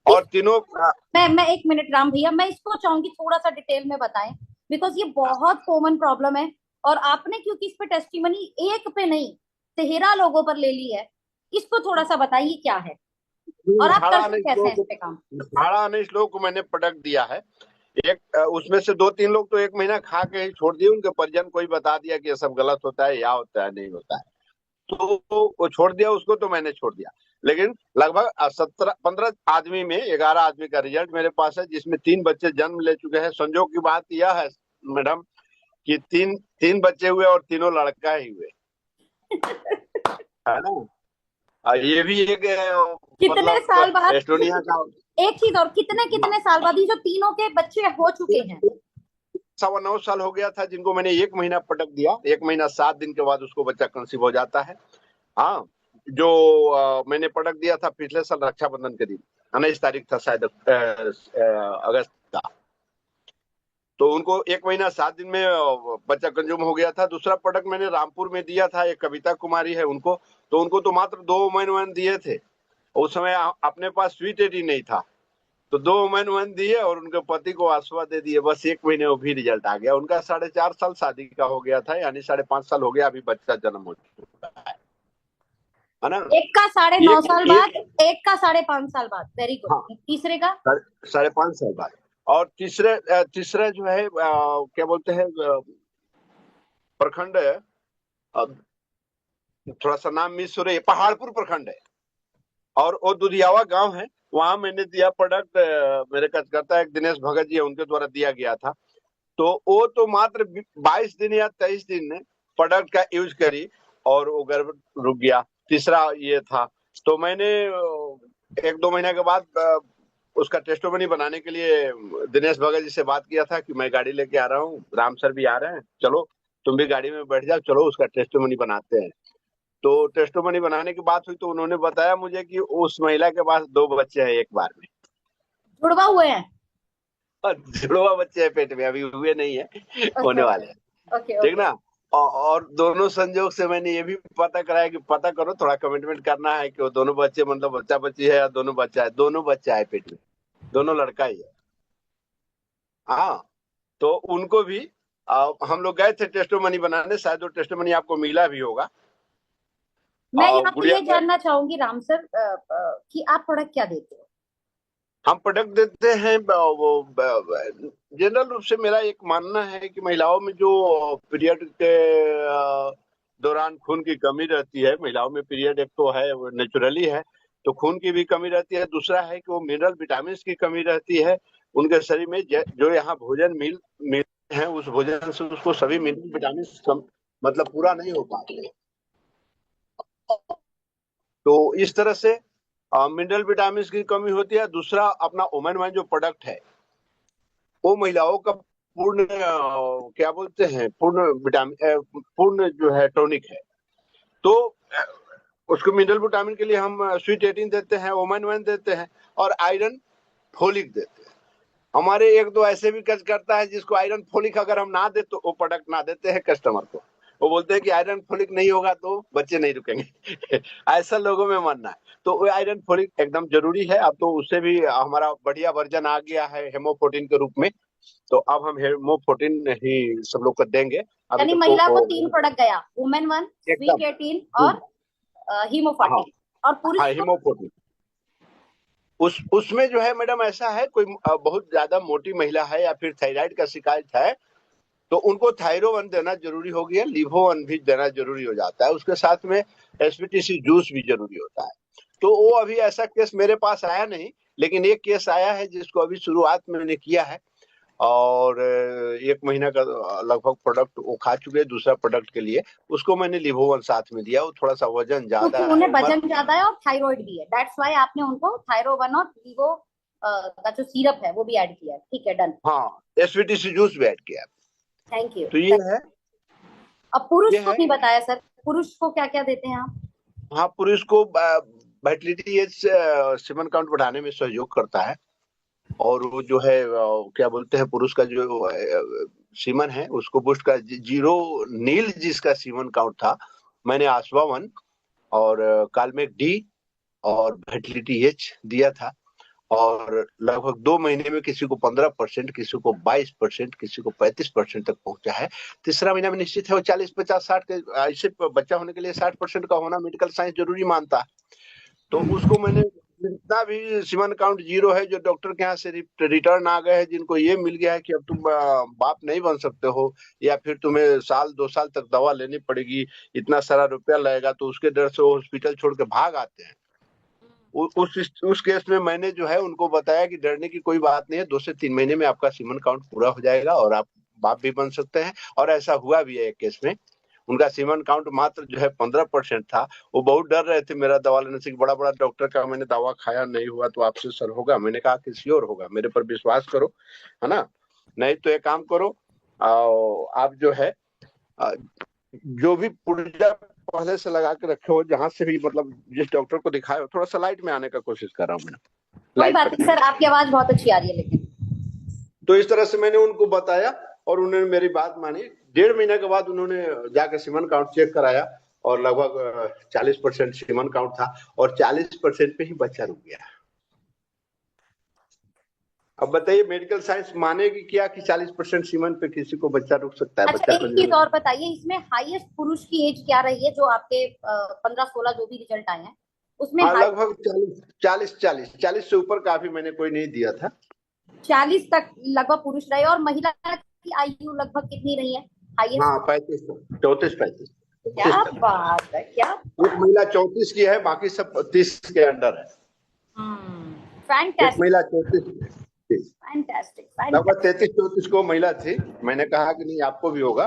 और तीनों मैं 1 मिनट राम भैया, मैं इसको चाहूंगी थोड़ा सा डिटेल में बताएं, बिकॉज ये बहुत कॉमन प्रॉब्लम है। और आपने क्योंकि इस पे टेस्टिमनी एक पे नहीं 13 लोगों पर ले ली है, इसको थोड़ा सा बताइए क्या है और आप करते कैसे हैं इस पे काम। 18 लोगों को मैंने प्रोडक्ट दिया है। एक उसमें से 2-3 लोग तो 1 महीना खा के ही छोड़ दिए, उनके परिजन को ही बता दिया कि ये सब गलत होता है, या होता है नहीं होता है, तो वो छोड़ दिया, उसको तो मैंने छोड़ दिया। लेकिन लगभग 15 आदमी में 11 आदमी का रिजल्ट मेरे पास है, जिसमें 3 बच्चे जन्म ले चुके हैं। संजोग की बात यह है मैडम कि तीन बच्चे हुए और तीनों लड़का ही हुए, है ना। ये भी एक कितने मतलब साल बाद, एस्टोनिया का एक चीज और, कितने साल बाद ये जो तीनों के बच्चे हो चुके हैं? 9.25 साल हो गया था, जिनको मैंने 1 महीना पटक दिया। 1 महीना 7 दिन के बाद उसको बच्चा कंसीव हो जाता है। हाँ, जो मैंने पटक दिया था पिछले साल रक्षाबंधन के दिन, 19 तारीख था शायद, अगस्त का, तो उनको 1 महीना 7 दिन में बच्चा कंज्यूम हो गया था। दूसरा प्रोडक्ट मैंने रामपुर में दिया था, एक कविता कुमारी है उनको, तो उनको तो मात्र 2 वुमेन दिए थे। उस समय अपने पास स्वीट एडी नहीं था, तो 2 वुमेन दिए और उनके पति को आश्वा दे दिए। बस 1 महीने में भी रिजल्ट आ गया उनका। 4.5 साल शादी का हो गया था, यानी 5.5 साल हो गया, अभी बच्चा जन्म हो चुका है ना। एक का 9.5 साल बाद, एक का 5.5 साल बाद। Very good. हाँ, तीसरे का 5.5 साल बाद। और तीसरा जो है क्या बोलते हैं प्रखंड है, थोड़ा सा नाम मिस हो रही है, पहाड़पुर प्रखंड है, और वो दुधियावा गांव है। वहां मैंने दिया प्रोडक्ट, मेरे कार्यकर्ता एक दिनेश भगत जी है, उनके द्वारा दिया गया था। तो वो तो मात्र 22 दिन या 23 दिन ने प्रोडक्ट का यूज करी और वो गर्भ रुक गया। तीसरा ये था, तो मैंने 1-2 महीने के बाद उसका टेस्टोमनी बनाने के लिए दिनेश भगत जी से बात किया था कि मैं गाड़ी लेके आ रहा हूँ, राम सर भी आ रहे हैं, चलो तुम भी गाड़ी में बैठ जाओ, चलो उसका टेस्टोमनी बनाते हैं। तो टेस्टोमनी बनाने की बात हुई तो उन्होंने बताया मुझे कि उस महिला के पास 2 बच्चे हैं एक बार में। जुड़वा हुए हैं? जुड़वा बच्चे हैं पेट में, अभी हुए नहीं है, होने वाले हैं, ओके ठीक ना। और दोनों संजोग से मैंने ये भी पता कराया कि पता करो, थोड़ा कमिटमेंट करना है कि वो दोनों बच्चे मतलब बच्चा बच्ची है या दोनों बच्चा है, दोनों बच्चा है पेट में, दोनों लड़का ही है। हाँ, तो उनको भी हम लोग गए थे टेस्टोमनी बनाने, शायद वो टेस्टोमनी आपको मिला भी होगा। मैं यहाँ पे गुड़िया ये जानना चाहूंगी राम सर कि आप प्रोडक्ट क्या देते हो? हम प्रोडक्ट देते हैं वो जनरल रूप से मेरा एक मानना है कि महिलाओं में जो पीरियड के दौरान खून की कमी रहती है, महिलाओं में पीरियड एक तो है वो नेचुरली है, तो खून की भी कमी रहती है। दूसरा है कि वो मिनरल विटामिन की कमी रहती है उनके शरीर में, जो यहाँ भोजन मिल है, उस भोजन से उसको सभी मिनरल विटामिन मतलब पूरा नहीं हो पाते। तो इस तरह से मिनरल विटामिन की कमी होती है। दूसरा अपना ओमेन वाइन जो प्रोडक्ट है, वो महिलाओं का पूर्ण क्या बोलते हैं पूर्ण विटामिन पूर्ण जो है टॉनिक है। तो उसको मिनरल विटामिन के लिए हम स्वीट 18 देते हैं, ओमेन वाइन देते हैं, और आयरन फोलिक देते हैं। हमारे एक दो ऐसे भी कच करता है जिसको आयरन फोलिक अगर हम ना दे तो वो प्रोडक्ट ना देते हैं कस्टमर को। वो बोलते हैं कि आयरन फोलिक नहीं होगा तो बच्चे नहीं रुकेंगे ऐसा लोगों में मानना है। तो वो आयरन फोलिक एकदम जरूरी है। अब तो उससे भी हमारा बढ़िया वर्जन आ गया है हेमोप्रोटीन के रूप में, तो अब हम हेमोप्रोटीन ही सब लोग को देंगे। अभी यानी तो महिला को 3 प्रोडक्ट गया, वुमेन 1, स्वीट 18 और हाँ, हीमोफोर्टिन। और पुरुष हाँ को हेमोप्रोटीन। उसमें जो है मैडम ऐसा है, कोई बहुत ज्यादा मोटी महिला है या फिर थायराइड का शिकायत है तो उनको थायरोवन देना जरूरी हो गया, लिवोवन भी देना जरूरी हो जाता है, उसके साथ में एसपीटीसी जूस भी जरूरी होता है। तो वो अभी ऐसा केस मेरे पास आया नहीं, लेकिन एक केस आया है जिसको अभी शुरुआत मैंने किया है, और 1 महीना का लगभग प्रोडक्ट वो खा चुके हैं। दूसरा प्रोडक्ट के लिए उसको मैंने लिवोवन साथ में दिया, वो थोड़ा सा वजन ज्यादा क्योंकि है, उन्हें उम्र वजन ज्यादा है और थायराइड भी है, दैट्स व्हाई आपने उनको थायरोवन और लीवो का जो सिरप है वो भी ऐड किया है। ठीक है, डन। हाँ, एसपीटीसी जूस भी ऐड किया। Thank you. तो ये है, अब पुरुष ये को है। नहीं बताया सर, पुरुष को क्या क्या देते हैं आप? हाँ, पुरुष को वाइटलिटी एज सीमन काउंट बढ़ाने में सहयोग करता है, और वो जो है क्या बोलते हैं पुरुष का जो सीमन है उसको बूस्ट का जीरो नील जिसका सीमन काउंट था, मैंने आश्वावन और कालमेक डी और वाइटलिटी एच दिया था, और लगभग 2 महीने में किसी को 15%, किसी को 22%, किसी को 35% तक पहुंचा है। तीसरा महीना में निश्चित है वो 40, 50, 60 के ऐसे बच्चा होने के लिए 60% का होना मेडिकल साइंस जरूरी मानता है। तो उसको मैंने जितना भी सीमन काउंट 0 है, जो डॉक्टर के यहाँ से रिटर्न आ गए हैं, जिनको ये मिल गया है कि अब तुम बाप नहीं बन सकते हो, या फिर तुम्हें साल 2 साल तक दवा लेनी पड़ेगी, इतना सारा रुपया लगेगा, तो उसके डर से वो हॉस्पिटल छोड़ के भाग आते हैं। उस केस में मैंने जो है उनको बताया कि डरने की कोई बात नहीं है, 2 से 3 महीने में आपका सीमन काउंट पूरा हो जाएगा और आप बाप भी बन सकते हैं। और ऐसा हुआ भी है एक केस में, उनका सीमन काउंट मात्र जो है 15% था। वो बहुत डर रहे थे मेरा दवा लेने से, बड़ा बड़ा डॉक्टर का मैंने दवा खाया, नहीं हुआ तो आपसे सर होगा। मैंने कहा कि श्योर होगा, मेरे पर विश्वास करो, है ना। नहीं तो एक काम करो, आप जो है जो भी पुर्जा पहले से लगा के रखे हो, जहां से भी मतलब जिस डॉक्टर को दिखाए हो, थोड़ा सा लाइट में आने का कोशिश कर रहा हूँ मैं। कोई बात नहीं सर, आपकी आवाज बहुत अच्छी आ रही है लेकिन। तो इस तरह से मैंने उनको बताया और उन्होंने मेरी बात मानी। 1.5 महीने के बाद उन्होंने जाकर सीमन काउंट चेक कराया और लगभग 40% सीमन काउंट था और 40% पे ही बच्चा रुक गया। अब बताइए मेडिकल साइंस मानेगी क्या कि 40% सीमन पे किसी को बच्चा रुक सकता है? अच्छा, एक चीज और बताइए, इसमें हाईएस्ट पुरुष की एज क्या रही है जो आपके 15-16 जो भी रिजल्ट आए हैं उसमें? हाँ, लगभग 40 से ऊपर काफी मैंने कोई नहीं दिया था। 40 तक लगभग पुरुष रहे। और महिला की आयु लगभग कितनी रही है हाईएस्ट? हाँ, 34-35। क्या बात है, क्या एक महिला 34 की है, बाकी सब 30 के अंडर है। एक महिला 34, फैंटास्टिक। लगभग 33-34 को महिला थी। मैंने कहा कि नहीं, आपको भी होगा,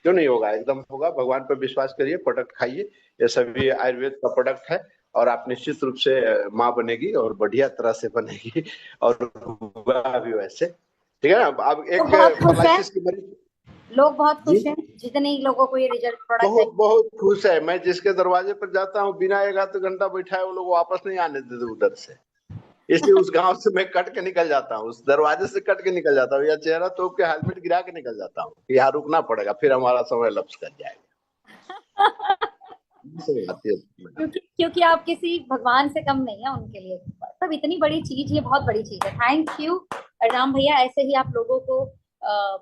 क्यों नहीं होगा, एकदम होगा, भगवान पर विश्वास करिए, प्रोडक्ट खाइए, ये सभी आयुर्वेद का प्रोडक्ट है और आप निश्चित रूप से माँ बनेगी और बढ़िया तरह से बनेगी और हुआ भी वैसे, ठीक है ना। अब एक पैरालिसिस की मरीज, लोग बहुत खुश हैं, जितने लोगों को ये रिजल्ट प्रोडक्ट बहुत खुश है। मैं जिसके दरवाजे पर जाता हूँ, बिना 1 आध घंटा बैठा है, वो लोग वापस नहीं आने देते उधर से, इसलिए उस गांव से मैं कट के निकल जाता हूँ, उस दरवाजे से कट के निकल जाता हूँ, या चेहरा तोप के हेलमेट गिरा के निकल जाता हूँ, यहाँ रुकना पड़ेगा, फिर हमारा समय लप्स कर जाएगा। क्योंकि आप किसी भगवान से कम नहीं है उनके लिए। मतलब इतनी बड़ी चीज, ये बहुत बड़ी चीज है। थैंक यू राम भैया, ऐसे ही आप लोगों को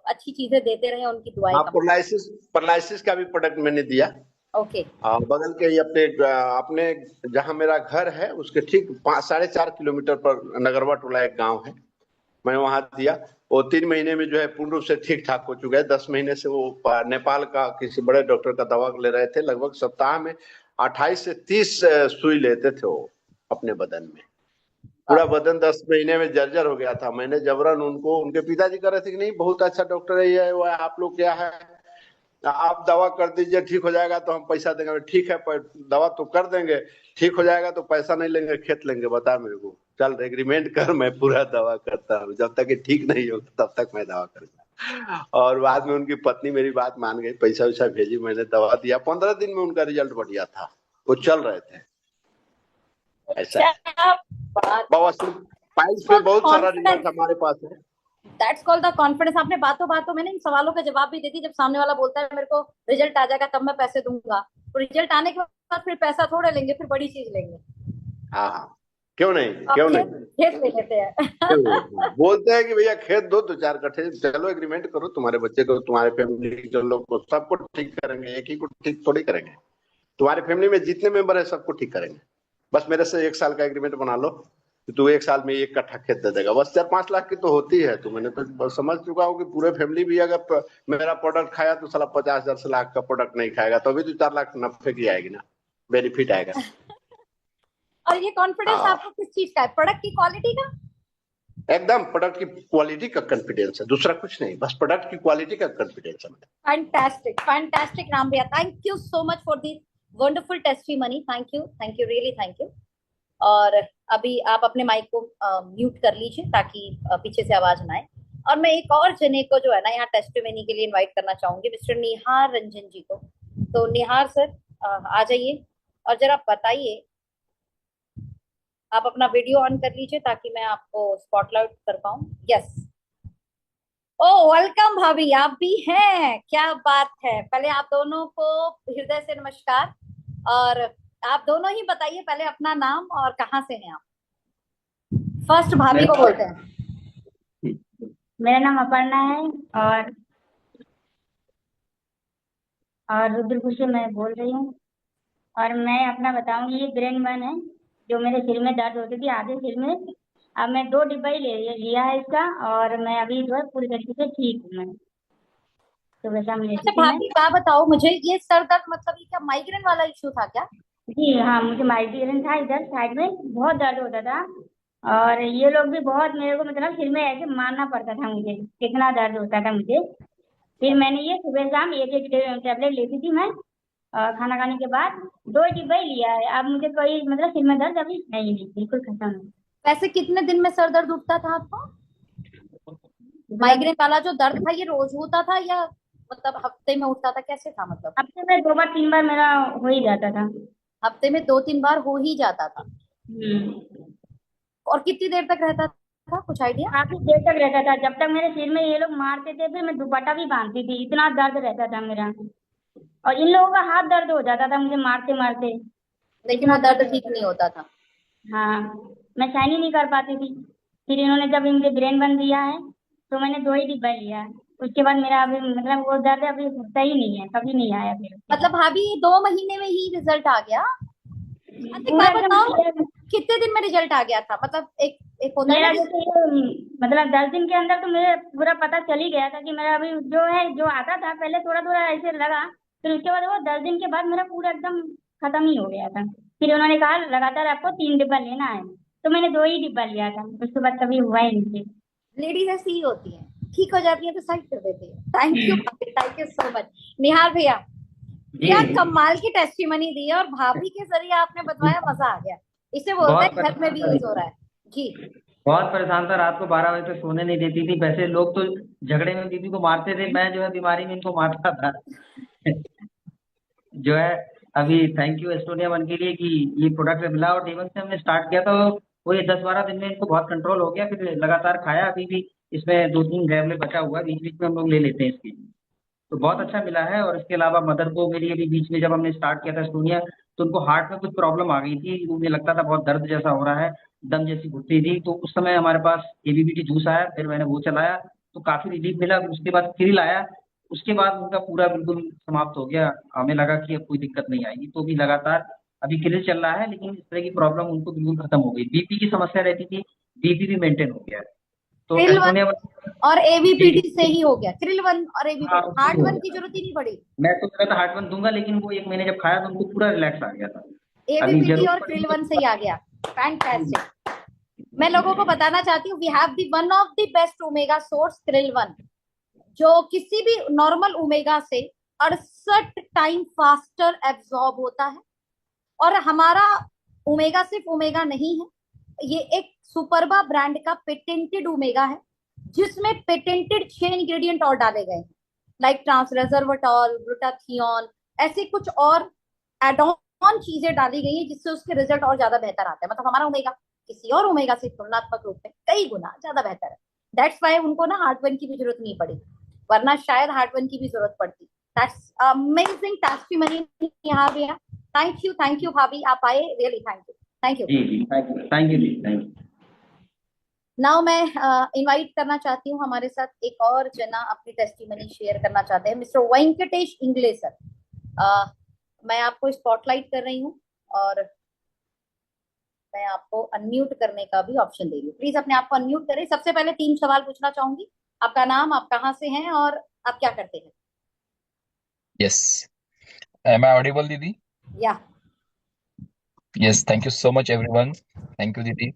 अच्छी चीजें देते रहे, उनकी दुआएं। पैरालिसिस का भी प्रोडक्ट मैंने दिया। ओके। बगल के ही अपने जहाँ मेरा घर है उसके ठीक 4.5 किलोमीटर पर नगरवा टोला एक गांव है, मैं वहां दिया। वो 3 महीने में जो है पूर्ण रूप से ठीक ठाक हो चुका है। 10 महीने से वो नेपाल का किसी बड़े डॉक्टर का दवा ले रहे थे, लगभग सप्ताह में 28 से 30 सुई लेते थे वो अपने बदन में। पूरा बदन 10 महीने में जर्जर हो गया था। मैंने जबरन उनको, उनके पिताजी कह रहे थे कि नहीं बहुत अच्छा डॉक्टर है ये, वो आप लोग क्या है, आप दवा कर दीजिए, ठीक हो जाएगा तो हम पैसा देंगे। ठीक है, पर दवा तो कर देंगे, ठीक हो जाएगा तो पैसा नहीं लेंगे, खेत लेंगे, बता मेरे को, चल एग्रीमेंट कर, मैं पूरा दवा करता हूँ, जब तक ये ठीक नहीं होगा तब तक मैं दवा करूंगा। और बाद में उनकी पत्नी मेरी बात मान गई, पैसा वैसा भेजी, मैंने दवा दिया, 15 दिन में उनका रिजल्ट बढ़िया था, वो चल रहे थे। ऐसा पाइल्स पे बहुत सारा रिजल्ट हमारे पास है। That's called the confidence। आपने बातों बातों में इन सवालों का जवाब भी दे दी। जब सामने वाला बोलता है मेरे को रिजल्ट आ जाएगा तब मैं पैसे दूंगा, तो रिजल्ट आने के बाद फिर पैसा थोड़े लेंगे, फिर बड़ी चीज लेंगे। हाँ, क्यों नहीं, क्यों नहीं, खेत ले लेते हैं। बोलते हैं कि भैया खेत दो 2-4 कट्ठे, चलो एग्रीमेंट करो, तुम्हारे बच्चे को, तुम्हारे फैमिली के लोग को, सबको ठीक करेंगे, एक ही को ठीक थोड़ी करेंगे, तुम्हारे फैमिली में जितने मेंबर है सबको ठीक करेंगे, बस मेरे से 1 साल का एग्रीमेंट बना लो कि तू 1 साल में 1 कट्ठा खेत दे देगा, बस 4-5 लाख की तो होती है। तो मैंने तो समझ चुका हूँ कि पूरे फैमिली भी अगर मेरा प्रोडक्ट खाया तो साला 50,000 से लाख का प्रोडक्ट नहीं खाएगा, तो अभी तो 4 लाख नफे की आएगी ना, बेनिफिट आएगा। और ये कॉन्फिडेंस आपको किस चीज का है? प्रोडक्ट की क्वालिटी का? एकदम प्रोडक्ट की क्वालिटी का कॉन्फिडेंस है, दूसरा कुछ नहीं, बस प्रोडक्ट की क्वालिटी का कॉन्फिडेंस है। फैंटास्टिक, फैंटास्टिक राम भैया, thank you so much for this wonderful testimony. Thank you, really thank you. और अभी आप अपने माइक को म्यूट कर लीजिए ताकि पीछे से आवाज ना आए। और मैं एक और जने को जो है ना यहाँ टेस्टिमनी के लिए इनवाइट करना चाहूंगी, मिस्टर निहार रंजन जी को। तो निहार सर आ जाइए और जरा बताइए, आप अपना वीडियो ऑन कर लीजिए ताकि मैं आपको स्पॉटलाइट कर पाऊं। यस, ओ वेलकम भाभी, आप भी हैं, क्या बात है। पहले आप दोनों को हृदय से नमस्कार। और आप दोनों ही बताइए पहले अपना नाम और कहाँ से हैं आप। फर्स्ट भाभी को बोलते हैं। मेरा नाम अपर्णा है और रुद्रपुर से मैं बोल रही हूँ। और मैं अपना बताऊंगी, ये ब्रेन वन है जो मेरे सिर में दर्द होती थी आधे सिर में। अब मैं 2 डिब्बा ही लिया है इसका, और मैं अभी जो है पूरी तरीके से ठीक हूँ। मैं सुबह शाम लेती अच्छा थी मैं। भाभी आप बताओ मुझे, ये सर दर्द मतलब ये क्या माइग्रेन वाला इश्यू था क्या? जी हाँ, मुझे माइग्रेन था, इधर साइड में बहुत दर्द होता था। और ये लोग भी बहुत मेरे को मतलब सिर में ऐसे मारना पड़ता था मुझे, कितना दर्द होता था मुझे। फिर मैंने ये सुबह शाम एक एक टेबलेट लेती थी मैं, खाना खाने के बाद 2 डिब्बा ही लिया है। अब मुझे कोई मतलब सिर में दर्द अभी नहीं, बिल्कुल खत्म है। वैसे कितने दिन में सर दर्द उठता था आपको? मतलब माइग्रेन वाला जो दर्द था ये रोज होता था या मतलब हफ्ते में उठता था, कैसे था मतलब? हफ्ते में 2 बार 3 बार मेरा हो ही जाता था। हफ्ते में 2-3 बार हो ही जाता था। हम्म। और कितनी देर तक रहता था, कुछ आइडिया? काफी देर तक रहता था, जब तक मेरे सिर में ये लोग मारते थे फिर मैं दुपट्टा भी बांधती थी, इतना दर्द रहता था मेरा। और इन लोगों का हाथ दर्द हो जाता था मुझे मारते मारते, लेकिन इतना वो दर्द दर्द ठीक रहता नहीं था। होता था। हाँ, मैं साइन ही नहीं कर पाती थी। फिर इन्होंने जब मुझे ब्रेन बन दिया है तो मैंने 2 ही डिब्बा लिया है। उसके बाद मेरा अभी मतलब वो दर्द अभी होता ही नहीं है, कभी नहीं आया फिर उसके मतलब बाद। भाभी 2 महीने में ही रिजल्ट आ गया? अच्छा एक पूरा बात एकदम बताओ, क्लियर। कितने दिन में रिजल्ट आ गया था? मतलब एक एक होता है ना मेरा कि जैसे ये मतलब 10 दिन के अंदर तो मुझे पूरा पता चल ही गया था कि मेरा अभी जो है जो आता था पहले थोड़ा थोड़ा ऐसे लगा। फिर उसके बाद वो 10 दिन के बाद मेरा पूरा एकदम खत्म ही हो गया था। फिर उन्होंने कहा लगातार आपको 3 डिब्बा लेना है, तो मैंने 2 ही डिब्बा लिया था, उसके बाद कभी हुआ ही नहीं। लेडीज ऐसी ही होती हैं, ठीक हो जाती है तो साइड कर देती है। थैंक यू भाभी, थैंक यू सो मच। निहार भैया, क्या जी कमाल की टेस्टिमनी दी है, और भाभी के जरिए आपने बताया, मजा आ गया। इसे बोलते बहुत हैं घर में परेशान भी था यूज हो दीदी। रहा है। जी। बहुत परेशान था, रात को 12 बजे तक सोने नहीं देती थी। वैसे लोग तो झगड़े में दीदी को मारते थे, मैं जो है बीमारी में इनको मारता था। जो है अभी थैंक यू एस्टोनिया वन के लिए कि ये प्रोडक्ट मिला, और डे वन से हमने स्टार्ट किया तो वो ये 10-12 दिन में इनको बहुत कंट्रोल हो गया। फिर लगातार खाया, अभी भी इसमें 2-3 टैबलेट बचा हुआ है, बीच बीच में हम लोग ले लेते हैं इसकी। तो बहुत अच्छा मिला है। और इसके अलावा मदर को मेरी अभी बीच में जब हमने स्टार्ट किया था एस्टोनिया, तो उनको हार्ट में कुछ प्रॉब्लम आ गई थी, उन्हें लगता था बहुत दर्द जैसा हो रहा है, दम जैसी घुटती थी। तो उस समय हमारे पास एबीबीटी जूस आया, फिर मैंने वो चलाया तो काफी रिलीफ मिला। फिर उसके बाद क्रिल आया, उसके बाद उनका पूरा बिल्कुल समाप्त हो गया। हमें लगा कि अब कोई दिक्कत नहीं आएगी, तो भी लगातार अभी क्रिल चल रहा है, लेकिन इस तरह की प्रॉब्लम उनको बिल्कुल खत्म हो गई। बीपी की समस्या रहती थी, बीपी भी मेंटेन हो गया है। तो क्रिल वन एस्टोनिया और जी एवीपीडी से ही हो गया, क्रिल वन और हाँ, एवीपीडी, उससे ही हार्ट हो वन की गया था। जरूरत ही नहीं पड़ी। मैं तो कह रहा था हार्ट वन दूंगा, लेकिन वो 1 महीने जब खाया तो उनको पूरा रिलैक्स आ गया था। अभी एवीपीडी जरूरत और पड़ेगी क्रिल तो वन से ही आ गया। फैंटास्टिक। मैं लोगों को बताना चाहती हूँ, we have the one of the best omega source krill one, जो किसी भी नॉर्मल ओमेगा से 68 टाइम फास्टर एब्जॉर्ब होता है। और हमारा ओमेगा सिर्फ ओमेगा नहीं है, ये एक सुपरबा ब्रांड का पेटेंटेड ओमेगा है, जिसमें पेटेंटेड 6 इंग्रेडिएंट और डाले गए हैं, लाइक ट्रांस रेजर्वाटॉल, ग्लूटाथियोन, ऐसे कुछ और एड ऑन चीजें डाली गई हैं, जिससे उसके रिजल्ट और ज्यादा बेहतर आते हैं। मतलब हमारा ओमेगा किसी और ओमेगा से तुलनात्मक रूप में कई गुना ज्यादा बेहतर है। दैट्स वाई उनको ना हार्ट वन की भी जरूरत नहीं पड़ी, वरना शायद हार्ट वन की भी जरूरत पड़ती। दैट्स अमेजिंग टेस्टिमनी यहाँ पे। थैंक यू भाभी, आप आए, really thank you, thank you. जी जी थैंक यू जी, थैंक यू। नाउ मैं इनवाइट करना चाहती हूँ, हमारे साथ एक और जना अपनी टेस्टिमनी शेयर करना चाहते हैं, मिस्टर वेंकटेश इंगले सर। मैं आपको स्पॉटलाइट कर रही हूँ और मैं आपको अनम्यूट करने का भी ऑप्शन दे रही हूँ। प्लीज अपने आप को अनम्यूट करें। सबसे पहले 3 सवाल पूछना चाहूंगी। आपका नाम, आप कहाँ से हैं और आप क्या करते हैं? Yes. Am I audible, Didi? या Yes. Thank you so much, everyone. Thank you, Didi.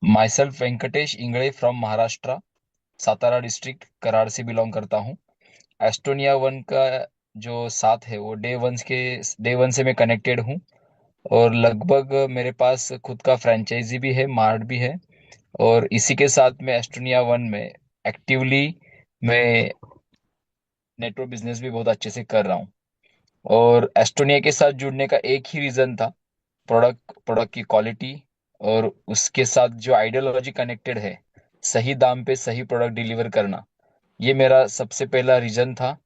Myself, Venkatesh Ingre from Maharashtra, Satara district, Karad से बिलोंग करता हूँ। एस्टोनिया वन का जो साथ है वो डे वन से मैं कनेक्टेड हूँ। और लगभग मेरे पास खुद का फ्रेंचाइजी भी है, मार्ट भी है। और इसी के साथ में एस्टोनिया वन में एक्टिवली मैं नेटवर्क बिजनेस भी बहुत अच्छे से कर रहा हूँ। और एस्टोनिया के साथ जुड़ने का एक ही रीज़न था, प्रोडक्ट की क्वालिटी, और उसके साथ जो आइडियोलॉजी कनेक्टेड है, सही दाम पे सही प्रोडक्ट डिलीवर करना, ये मेरा सबसे पहला रीज़न था।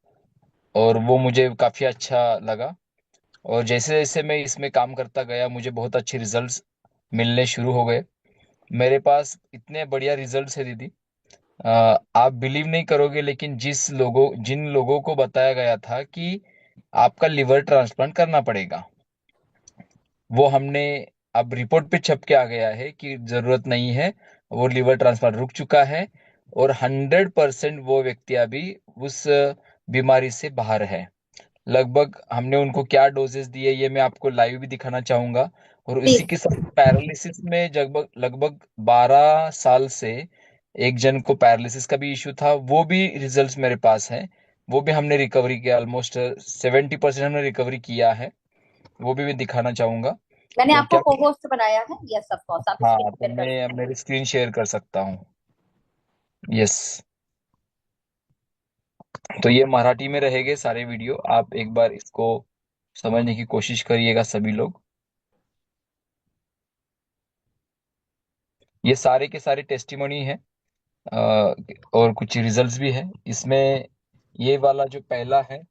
और वो मुझे काफ़ी अच्छा लगा। और जैसे जैसे मैं इसमें काम करता गया मुझे बहुत अच्छे रिजल्ट्स मिलने शुरू हो गए। मेरे पास इतने बढ़िया रिजल्ट्स है दीदी। आप बिलीव नहीं करोगे, लेकिन जिन लोगों को बताया गया था कि आपका लिवर ट्रांसप्लांट करना पड़ेगा, वो हमने अब रिपोर्ट पे छप के आ गया है कि जरूरत नहीं है, वो लिवर ट्रांसप्लांट रुक चुका है और 100% वो व्यक्ति अभी उस बीमारी से बाहर है। लगभग हमने उनको क्या डोजेस दिए ये मैं आपको लाइव भी दिखाना चाहूंगा। और इसी प्लीज। के साथ पैरालिसिस में लगभग लगभग 12 साल से एक जन को पैरालिसिस का भी इशू था, वो भी रिजल्ट्स मेरे पास है। वो भी हमने रिकवरी किया, ऑलमोस्ट 70% हमने रिकवरी किया है। वो भी मैं दिखाना चाहूंगा। मैंने तो आपको क्या, को होस्ट बनाया है, यस ऑफ कोर्स आप हाँ, स्क्रीन तो शेयर कर मैं सकते हैं। मेरी स्क्रीन शेयर कर सकता हूँ। यस। तो ये मराठी में रहेंगे सारे वीडियो, आप एक बार इसको समझने की कोशिश करिएगा सभी लोग। ये सारे के सारे टेस्टिमोनी है, और कुछ रिजल्ट्स भी है इसमें। ये वाला जो पहला है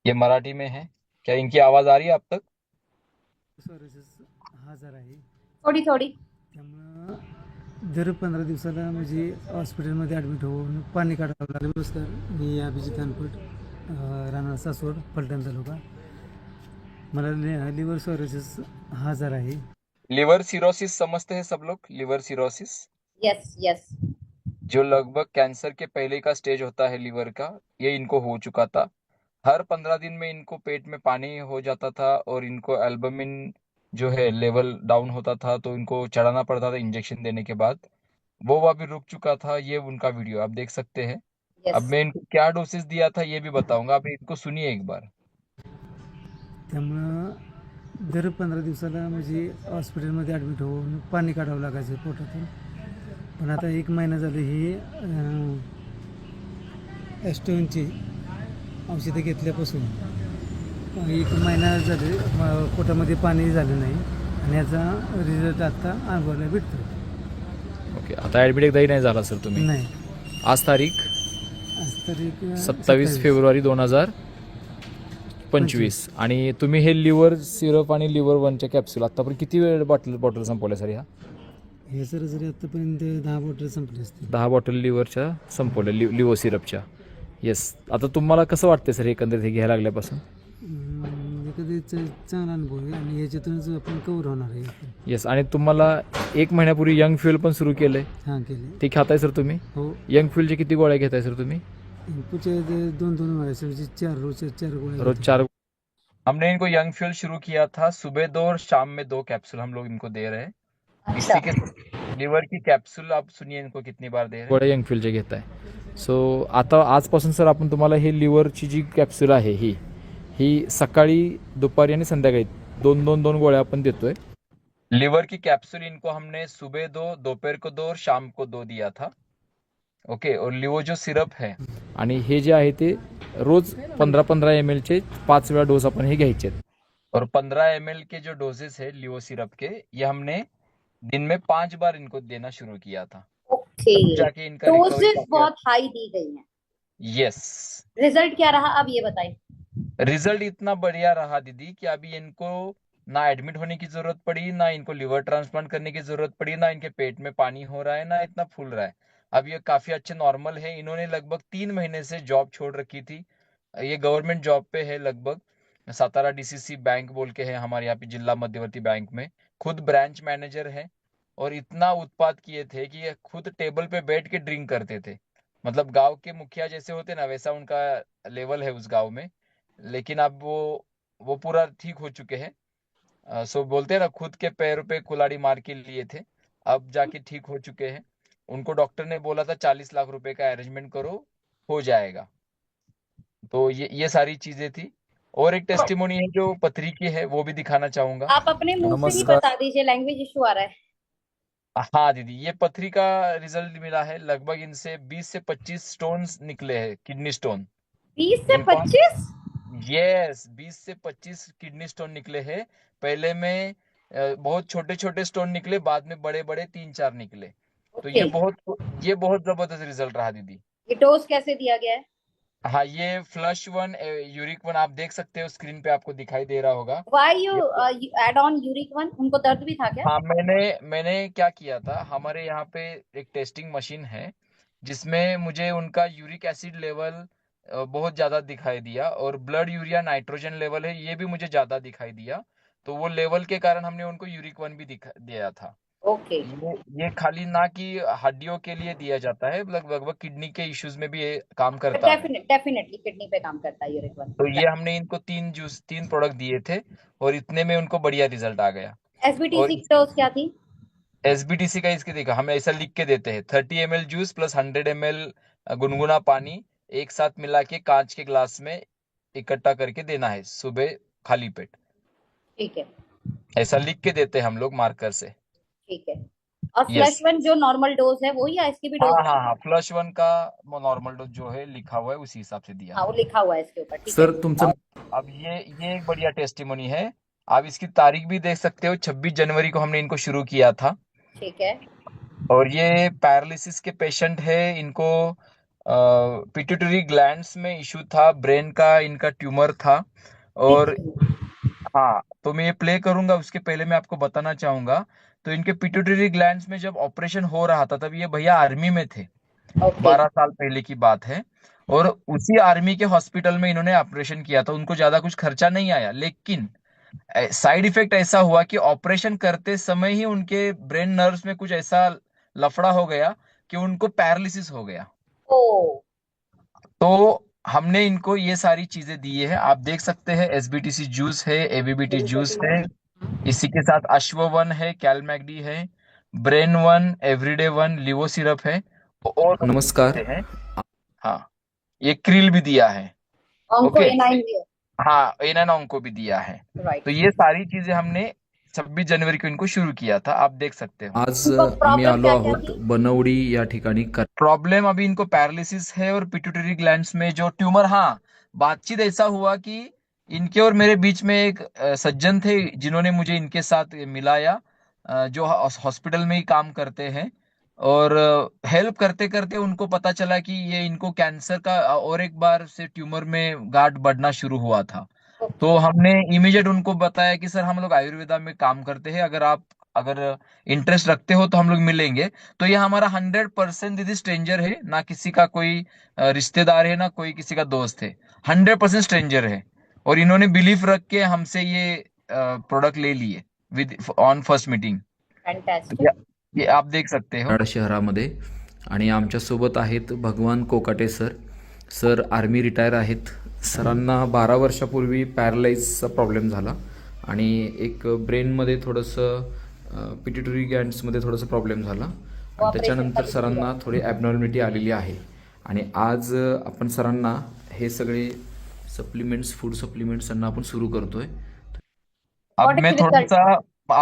ये मराठी में है। क्या इनकी आवाज आ रही है आप तक? आजार आहे, थोड़ी थोड़ी। त्यामुळं दर 15 दिवसाला म्हणजे हॉस्पिटलमध्ये ॲडमिट होऊन पाणी काढावं लागलं. नमस्कार, मी अभिजित अनपट, राहणार सासवड, फलटण तालुका. मला लिव्हर सोरोसिस हा आजार आहे. लिवर सिरोसिस समझते हैं सब लोग? Liver cirrhosis yes yes. जो लगभग कैंसर के पहले का स्टेज होता है लिवर का, ये इनको हो चुका था। हर 15 दिन में इनको पेट में पानी हो जाता था और इनको एल्बुमिन जो है लेवल डाउन होता था, तो इनको चढ़ाना पड़ता था इंजेक्शन देने के बाद। वो अभी रुक चुका था। ये उनका वीडियो आप देख सकते हैं। अब यस। मैं इनको क्या डोसेस दिया था ये भी बताऊंगा, आप इनको सुनिए एक बार। त्यामुळं दर 15 दिवसाला म्हणजे हॉस्पिटलमध्ये ॲडमिट होऊन पाणी काढावं लागायचं पोटातून. पण आता 1 महिना झाले ही ॲस्टोनची औषधं घेतल्यापासून 1 महिना झाले पोटामध्ये पाणी झालं नाही आणि याचा रिझल्ट आता अनुभवायला भेटतो. ओके, आता ॲडमिट एकदाही नाही झाला सर तुम्ही? नाही, आज तारीख आज तारीख 27 फेब्रुवारी 2025. आणि तुम्ही हे लिव्हर सिरप आणि लिव्हर वनच्या कॅप्सूल आतापर्यंत किती वेळ बॉटल संपवल्या सर ह्या? हे सर जरी आतापर्यंत 10 बॉटल संपले असते. 10 बॉटल लिव्हरच्या संपवल्या, लिव्हर सिरपच्या. येस. आता तुम्हाला कसं वाटते सर एकंदरीत हे घ्यायला लागल्यापासून? कधी चांगला अनुभव आहे आणि याच्यातूनच आपण कव्हर होणार आहे. येस. आणि तुम्हाला 1 महिन्यापूर्वी यंग फ्युएल पण सुरू केलंय, हां केले. ते खाताय सर तुम्ही? हो. यंग फ्युएलचे किती गोळ्या घेताय सर तुम्ही? पुढच्या 2 व्हायचे म्हणजे 4 रोज 4 गोळ्या. रोज 4? हमने इनको यंग फ्यूल शुरू किया था, सुबह 2 और शाम में 2 कैप्सूल हम लोग इनको दे रहे हैं। अच्छा। इसी के लिवर की कैप्सूल आप सुनिए इनको कितनी बार दे रहे हैं। गोळ्या यंग फ्युएलचे घेताय. सो आता आजपासून सर आपण तुम्हाला हे लिव्हरची जी कॅप्सूल आहे ही सकाळी, दुपारी आणि संध्याकाळी 2 गोळ्या आपण देतोय. लिवर की कैप्सूल इनको हमने सुबह 2, दोपहर को 2 और शाम को 2 दिया था। ओके, और लिवो जो सिरप है आणि हे जे आहे ते रोज 15-15 ml चे 5 वेळा डोस आपण हे घ्यायचे. और 15 ml के जो डोजेस है लिवो सिरप के, ये हमने दिन में 5 बार इनको देना शुरू किया था। ओके, जाके इनका डोजेस बहुत हाई दी गई हैं। यस। रिजल्ट क्या रहा अब ये बताइए। रिजल्ट इतना बढ़िया रहा दीदी कि अभी इनको ना एडमिट होने की जरूरत पड़ी, ना इनको लिवर ट्रांसप्लांट करने की जरूरत पड़ी, ना इनके पेट में पानी हो रहा है, ना इतना फूल रहा है। अब ये काफी अच्छे नॉर्मल है। इन्होंने लगभग 3 महीने से जॉब छोड़ रखी थी। ये गवर्नमेंट जॉब पे है लगभग, सातारा डीसीसी बैंक बोल के है हमारे यहाँ पे, जिला मध्यवर्ती बैंक में खुद ब्रांच मैनेजर है। और इतना उत्पाद किए थे कि ये खुद टेबल पे बैठ के ड्रिंक करते थे। मतलब गांव के मुखिया जैसे होते ना, वैसा उनका लेवल है उस गांव में। लेकिन अब वो पूरा ठीक हो चुके हैं। सो बोलते हैं ना, खुद के पैरों पे कुल्हाड़ी मार के लिए थे, अब जाके ठीक हो चुके हैं। उनको डॉक्टर ने बोला था 40 लाख रुपए का अरेंजमेंट करो, हो जाएगा। तो ये सारी चीजें थी। और एक टेस्टिमोनी है जो पथरी की है, वो भी दिखाना चाहूंगा। आप अपने मुंह से ही नमस्कार. बता दीजिए, लैंग्वेज इशू आ रहा है। हाँ दीदी, ये पथरी का रिजल्ट मिला है। लगभग इनसे 20 से 25 स्टोन्स निकले हैं, किडनी स्टोन। 20 से इनको 25? यस, 20 से 25 किडनी स्टोन निकले हैं। पहले में बहुत छोटे छोटे स्टोन निकले, बाद में बड़े बड़े 3-4 निकले। तो ये बहुत जबरदस्त रिजल्ट रहा दीदी। ये डोज कैसे दिया गया है? हाँ, ये फ्लश वन यूरिक वन आप देख सकते हो, स्क्रीन पे आपको दिखाई दे रहा होगा। वाई यू ये एड ऑन यूरिक वन? उनको दर्द भी था क्या? हाँ, मैंने क्या किया था, हमारे यहाँ पे एक टेस्टिंग मशीन है जिसमें मुझे उनका यूरिक एसिड लेवल बहुत ज्यादा दिखाई दिया, और ब्लड यूरिया नाइट्रोजन लेवल है ये भी मुझे ज्यादा दिखाई दिया। तो वो लेवल के कारण हमने उनको यूरिक वन भी दिखा दिया था। ओके। ये खाली ना कि हड्डियों के लिए दिया जाता है, लगभग किडनी के इश्यूज में भी ये काम करता है। डेफिनेटली किडनी पे काम करता है यूरिक वन। तो ये हमने इनको 3 प्रोडक्ट दिए थे, और इतने में उनको बढ़िया रिजल्ट आ गया। और एसबीटीसी की डोज क्या थी? एसबीटीसी का इसके देखा, हम ऐसा लिख के देते हैं 30 ml जूस प्लस 100 ml गुनगुना पानी एक साथ मिला के कांच के ग्लास में इकट्ठा करके देना है सुबह खाली पेट। ठीक है, ऐसा लिख के देते हैं हम लोग मार्कर से। ठीक है। और यस। फ्लश वन जो नॉर्मल डोज है वही, या इसकी भी हाँ डोज? हाँ हाँ, फ्लश वन का नॉर्मल डोज जो है लिखा हुआ है उसी हिसाब से दिया हाँ, वो है। लिखा हुआ है इसके ऊपर, ठीक है। सर तुमचा अब ये एक बढ़िया टेस्टिमोनी है। आप इसकी तारीख भी देख सकते हो, 26 जनवरी को हमने इनको शुरू किया था। ठीक है। और ये पैरालिसिस के पेशेंट है, इनको पिट्यूटरी ग्लैंड्स में इशू था, ब्रेन का इनका ट्यूमर था। और हाँ, तो मैं ये प्ले करूंगा, उसके पहले मैं आपको बताना चाहूंगा। तो इनके पिट्यूटरी ग्लैंड्स में जब ऑपरेशन हो रहा था तब ये भैया आर्मी में थे, ओके। 12 साल पहले की बात है। और उसी आर्मी के हॉस्पिटल में इन्होंने ऑपरेशन किया था, उनको ज्यादा कुछ खर्चा नहीं आया, लेकिन साइड इफेक्ट ऐसा हुआ कि ऑपरेशन करते समय ही उनके ब्रेन नर्व्स में कुछ ऐसा लफड़ा हो गया कि उनको पैरालिसिस हो गया। ओ, तो हमने इनको ये सारी चीजें दी है, आप देख सकते हैं एसबीटीसी जूस है, एवीबीटी जूस है, इसी के साथ अश्व वन है, कैलमैगडी है, brain one, everyday one, लिवो syrup है, और नमस्कार। हैं। हाँ, ये क्रिल भी दिया है। ऑन्को ओके, एनाइन भी है। हाँ, एनानॉन्ग को भी दिया है। राइट। तो ये सारी चीजें हमने 26 जनवरी को इनको शुरू किया था, आप देख सकते हो। आज उनको आम्ही प्रॉब्लम आलो क्या क्या आहोत थी? बनवडी या ठिकाणी प्रॉब्लम अभी इनको पैरालिसिस है और पिट्यूटरी ग्लैंड्स में जो ट्यूमर। हाँ, बातचीत ऐसा हुआ कि इनके और मेरे बीच में एक सज्जन थे जिन्होंने मुझे इनके साथ मिलाया, जो हॉस्पिटल में ही काम करते हैं। और हेल्प करते करते उनको पता चला कि ये इनको कैंसर का और एक बार से ट्यूमर में गांठ बढ़ना शुरू हुआ था। तो हमने इमीडिएट उनको बताया कि सर हम लोग आयुर्वेदा में काम करते हैं, अगर इंटरेस्ट रखते हो तो हम लोग मिलेंगे। तो ये हमारा 100% दीदी स्ट्रेंजर है, ना किसी का कोई रिश्तेदार है, ना कोई किसी का दोस्त है, 100% स्ट्रेंजर है। और इन्होंने बिलीफ रख के हमसे ये प्रोडक्ट ले लिए with on first meeting. Fantastic. ये आप देख सकते हो। कराड शहरामध्ये आणि आमच्यासोबत आहेत भगवान Kokate sir. Sir army retire आहेत. सरांना 12 वर्षापूर्वी पॅरालाइजचा प्रॉब्लेम झाला आणि एक ब्रेनमध्ये थोडंसं पिट्युटरी गँड्समध्ये थोडंसं प्रॉब्लेम झाला आणि त्याच्यानंतर सरांना थोडी ॲबनॉर्मॅलिटी आलेली आहे. आणि आज आपण सरांना हे सगळे सप्लिमेंट्स, फूड सप्लिमेंट्स आपण सुरू करतोय. अब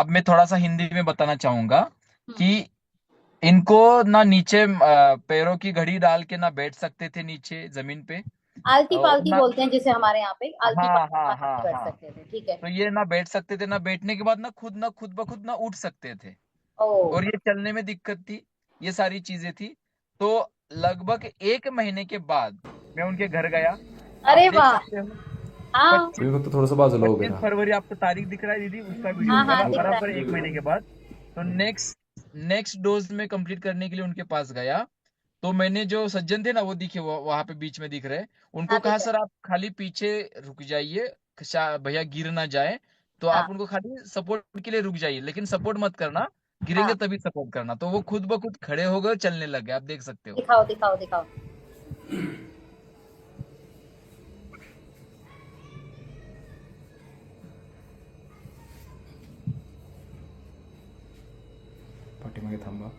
मैं थोड़ा सा हिंदी में बताना चाहूंगा कि इनको ना नीचे पैरों की घड़ी डाल के ना बैठ सकते थे नीचे जमीन पे, आलती और पालती ना, बोलते हैं जिसे हमारे यहाँ पे, आलती हाँ पालती हाँ पालती हाँ बैठ हाँ, सकते थे, ठीक है। तो ये ना बैठ सकते थे, ना बैठने के बाद ना खुद ब खुद ना उठ सकते थे, ओ, और ये चलने में दिक्कत थी, ये सारी चीजें थी। तो लगभग 1 महीने के बाद मैं उनके घर गया। अरे आप देख वाह। सकते हो, हाँ तुम्ही फक्त थोडंसं बाजूला उभे 25 राहा. फरवरी आपको तारीख दिख रहा है दीदी, उसका वीडियो हाँ, बना दिख रहा है। बराबर 1 महीने के बाद। तो नेक्स्ट डोज में कंप्लीट करने के लिए उनके पास गया, तो मैंने जो सज्जन थे ना वो दिखे, वहां पे बीच में दिख रहे, उनको हाँ, कहा दिख सर आप खाली पीछे रुक जाइए, भैया गिर ना जाए। तो हाँ। आप उनको खाली सपोर्ट के लिए रुक जाइए, लेकिन सपोर्ट मत करना, गिरेंगे हाँ, तभी सपोर्ट करना। तो वो खुद ब खुद खड़े हो गए, चलने लग गए, आप देख सकते हो। दिखाओ दिखाओ दिखाओ। पाठीमागे थांबा.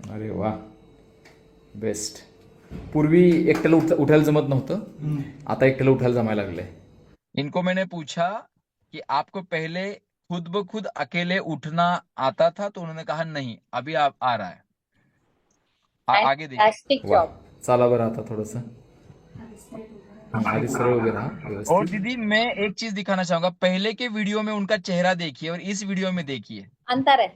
अरे वा, बेस्ट. पूर्वी एकट्याला उठायला जमत नव्हतं, आता एकट्याला उठायला जमायला लागलंय. इनको मैंने पूछा कि आपको पहले खुद ब खुद अकेले उठना आता था, तो उन्होंने कहा नहीं, अभी आप आ रहा है। आगे देखिए। फैंटास्टिक वा, जॉब। चाला बरं आता थोडंसं. आधी सरळ उभे राहा और व्यवस्थित. दीदी मैं एक चीज दिखाना चाहूंगा, पहले के वीडियो में उनका चेहरा देखिए और इस वीडियो में देखिए, अंतर है।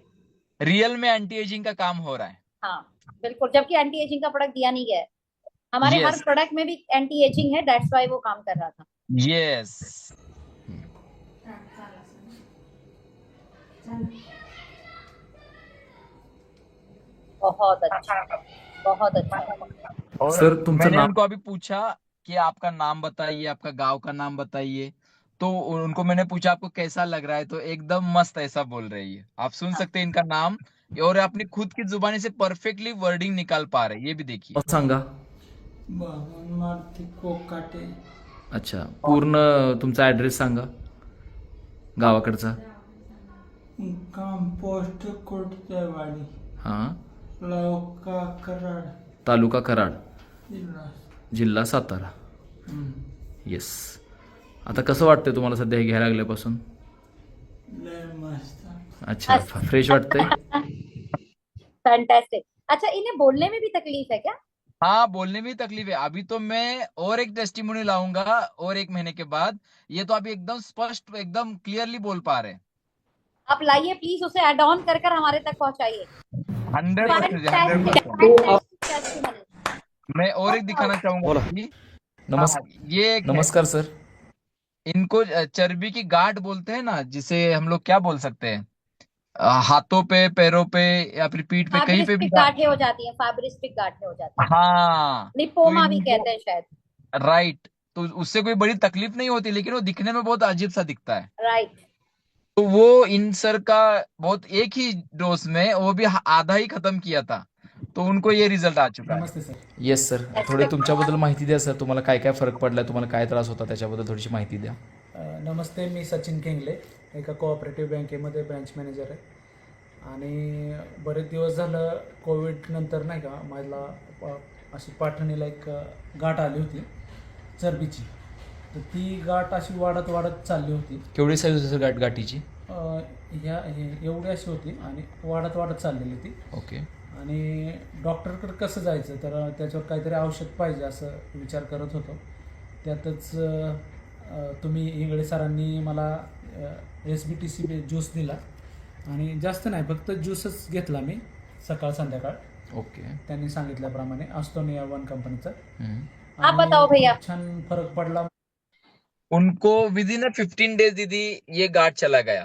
रियल में एंटी एजिंग का काम हो रहा है। हाँ बिल्कुल, जबकि एंटी एजिंग का प्रोडक्ट दिया नहीं गया है हमारे हर यस प्रोडक्ट में भी एंटी एजिंग है, दैट्स वाई वो काम कर रहा था। यस बहुत अच्छा, बहुत अच्छा। और सर तुमचं मैंने नाव उनको अभी पूछा कि आपका नाम बताइए, आपका गांव का नाम बताइए। तो उनको मैंने पूछा आपको कैसा लग रहा है, तो एकदम मस्त ऐसा बोल रही है। आप सुन सकते हैं इनका नाम, और अपनी खुद की जुबानी से परफेक्टली वर्डिंग निकाल पा रहे हैं। ये भी देखिए। सांगा. बाबन मारुती कोकाटे. अच्छा, पूर्ण तुमचा ऍड्रेस सांगा गावाकडचा. कंपोस्ट कोटचेवाडी, हां. लौका कराड, तालुका कराड, जिल्हा. जिल्हा सातारा. येस. आता कसं वाटतंय तुम्हाला सध्या हे घ्यायला लागल्यापासून? लय मस्त. अच्छा, फ्रेश वाटतंय? फैंटास्टिक। अच्छा, इन्हें बोलने में भी तकलीफ है क्या? हाँ, बोलने में ही तकलीफ है। अभी तो मैं और एक टेस्टिमोनी लाऊंगा और 1 महीने के बाद। ये तो अभी एकदम स्पष्ट, एकदम क्लियरली बोल पा रहे हैं। आप लाइए प्लीज, उसे एड ऑन कर कर हमारे तक पहुंचाइए। 100%, फैंटास्टिक 100%। टेस्टिमनी। मैं और एक दिखाना चाहूंगा बोला. कि ये एक है। नमस्कार सर. इनको चर्बी की गांठ बोलते हैं ना, जिसे हम लोग क्या बोल सकते हैं, हाथों पे, पैरों पे, या फिर पीठ पे, कहीं पे भी फाइब्रिस्टिक गांठें हो जाती हैं, फाइब्रिस्टिक गांठें हो जाती हैं, हाँ, तो लिपोमा भी इनको कहते हैं शायद। राइट, तो उससे कोई बड़ी तकलीफ नहीं होती, लेकिन वो दिखने में बहुत अजीब सा दिखता है। राइट। तो वो इन सर का बहुत एक ही डोज में वो भी आधा ही खत्म किया था, तो उनको ये रिजल्ट आ चुका है। नमस्ते सर. Yes sir. थोडे तुमच्याबद्दल माहिती द्या सर. तुम्हाला काय काय फरक पडलाय, तुम्हाला काय त्रास होता, त्याच्याबद्दल थोडीशी माहिती द्या. नमस्ते, मी सचिन केंगले, एका कोऑपरेटिव्ह बँकेमध्ये ब्रँच मॅनेजर आहे. आणि बरेच दिवस झालं कोविड नंतर नाही का मला अशी पाठणीला एक गाठ आली होती चरबीची. तर ती गाठ अशी वाढत वाढत चालली होती. केवढी साईज होती सर गाठीची? एवढी अशी होती आणि वाढत वाढत चाललेली ती. ओके. आणि डॉक्टरकडे कसं जायचं, तर त्याच्यावर काहीतरी औषध पाहिजे असं विचार करत होतो. त्यातच तुम्ही इंगळे सरांनी मला SBTC ज्यूस दिला आणि जास्त नाही, फक्त ज्यूसच घेतला मी सकाळ संध्याकाळ. ओके. त्यांनी सांगितल्याप्रमाणे एस्टोनिया 1 कंपनीचा. आप बताओ भैया. छान फरक पडला. उनको विद इन 15 डेज दीदी ये गांठ चला गया।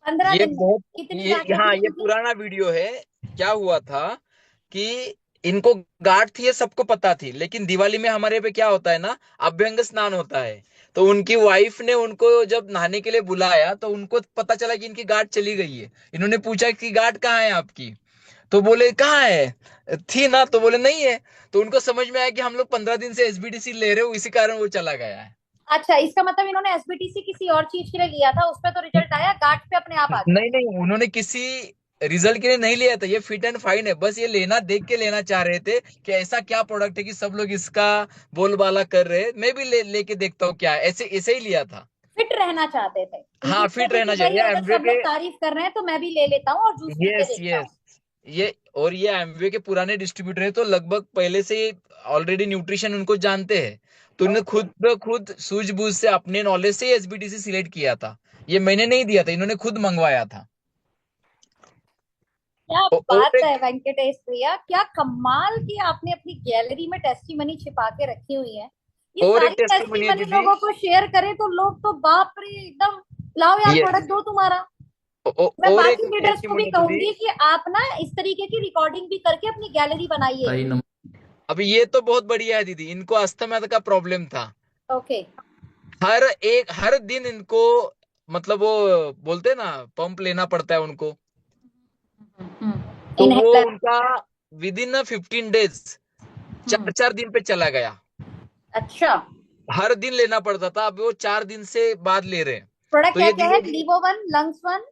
15 ये दिन बहुत कितनी ये गांठें हाँ, थी ये इनकी? पुराना वीडियो है। क्या हुआ था कि इनको गांठ थी, ये सबको पता थी, लेकिन दिवाली में हमारे पे क्या होता है ना, अभ्यंग स्नान होता है। तो उनकी वाइफ ने उनको जब नहाने के लिए बुलाया, तो उनको पता चला कि इनकी गांठ चली गई है। इन्होंने पूछा कि गांठ कहाँ है आपकी, तो बोले कहाँ है, थी ना, तो बोले नहीं है। तो उनको समझ में आया कि हम लोग 15 दिन से SBTC ले रहे हो, इसी कारण वो चला गया है। अच्छा, इसका मतलब इन्होंने SBTC किसी और चीज के लिए लिया था, उस पर तो रिजल्ट आया, गांठ पे अपने आप आ गया। नहीं नहीं, उन्होंने किसी रिजल्ट के लिए नहीं लिया था, ये फिट एंड फाइन है। बस ये लेना, देख के लेना चाह रहे थे कि ऐसा क्या प्रोडक्ट है कि सब लोग इसका बोलबाला कर रहे हैं, मैं भी लेके देखता हूँ क्या है, ऐसे ऐसे ही लिया था। फिट रहना चाहते थे। हाँ, इनकी फिट रहना वही चाहिए। अगर एमवे सब लोग के तारीफ कर रहे हैं तो मैं भी ले लेता हूँ और जूस पी के यस देखता हूँ। यस, ये एमवे के पुराने डिस्ट्रीब्यूटर है, तो लगभग पहले से ऑलरेडी न्यूट्रिशन उनको जानते हैं, तो उन्होंने खुद सूझबूझ से, अपने नॉलेज से SBTC सिलेक्ट किया था। ये मैंने नहीं दिया था, इन्होंने खुद मंगवाया था। क्या और बात एक है वेंकटेश भैया, क्या कमाल की आपने अपनी गैलरी में टेस्टिमनी छिपा के रखी हुई है। ये और सारी एक टेस्टिमनी है टेस्टिमनी दीदी। लोगों को शेयर करें तो लोग तो बाप रे एकदम, लाओ यार ये प्रोडक्ट दो तुम्हारा। मैं और एक बाकी लीडर्स को भी टेस्टिमनी कहूंगी दीदी। कि आप ना इस तरीके की रिकॉर्डिंग भी करके अपनी गैलरी बनाइए। ताई अभी ये तो बहुत बढ़िया है दीदी, इनको अस्थमा का प्रॉब्लम था। ओके। हर दिन इनको, मतलब वो बोलते हैं ना, पंप लेना पड़ता है उनको, तो वो इनहेलर। उनका विद इन 15 डेज 4 दिन पे चला गया। अच्छा, हर दिन लेना पड़ता था, अब वो 4 दिन से बाद ले रहे हैं। प्रोडक्ट तो क्या ये क्या है? धीरे लीवो 1, लंग्स 1।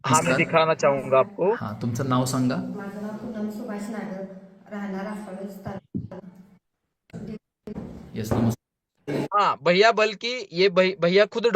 हाँ, मैं दिखाना चाहूंगा आपको। हां, तुमचं नाव सांगा. माझं नाव पूनम सुभाष नागर, राहणार आफाळूस तालुका. येस. नमस्कार. हाँ भैया, बल्कि ये भैया खुद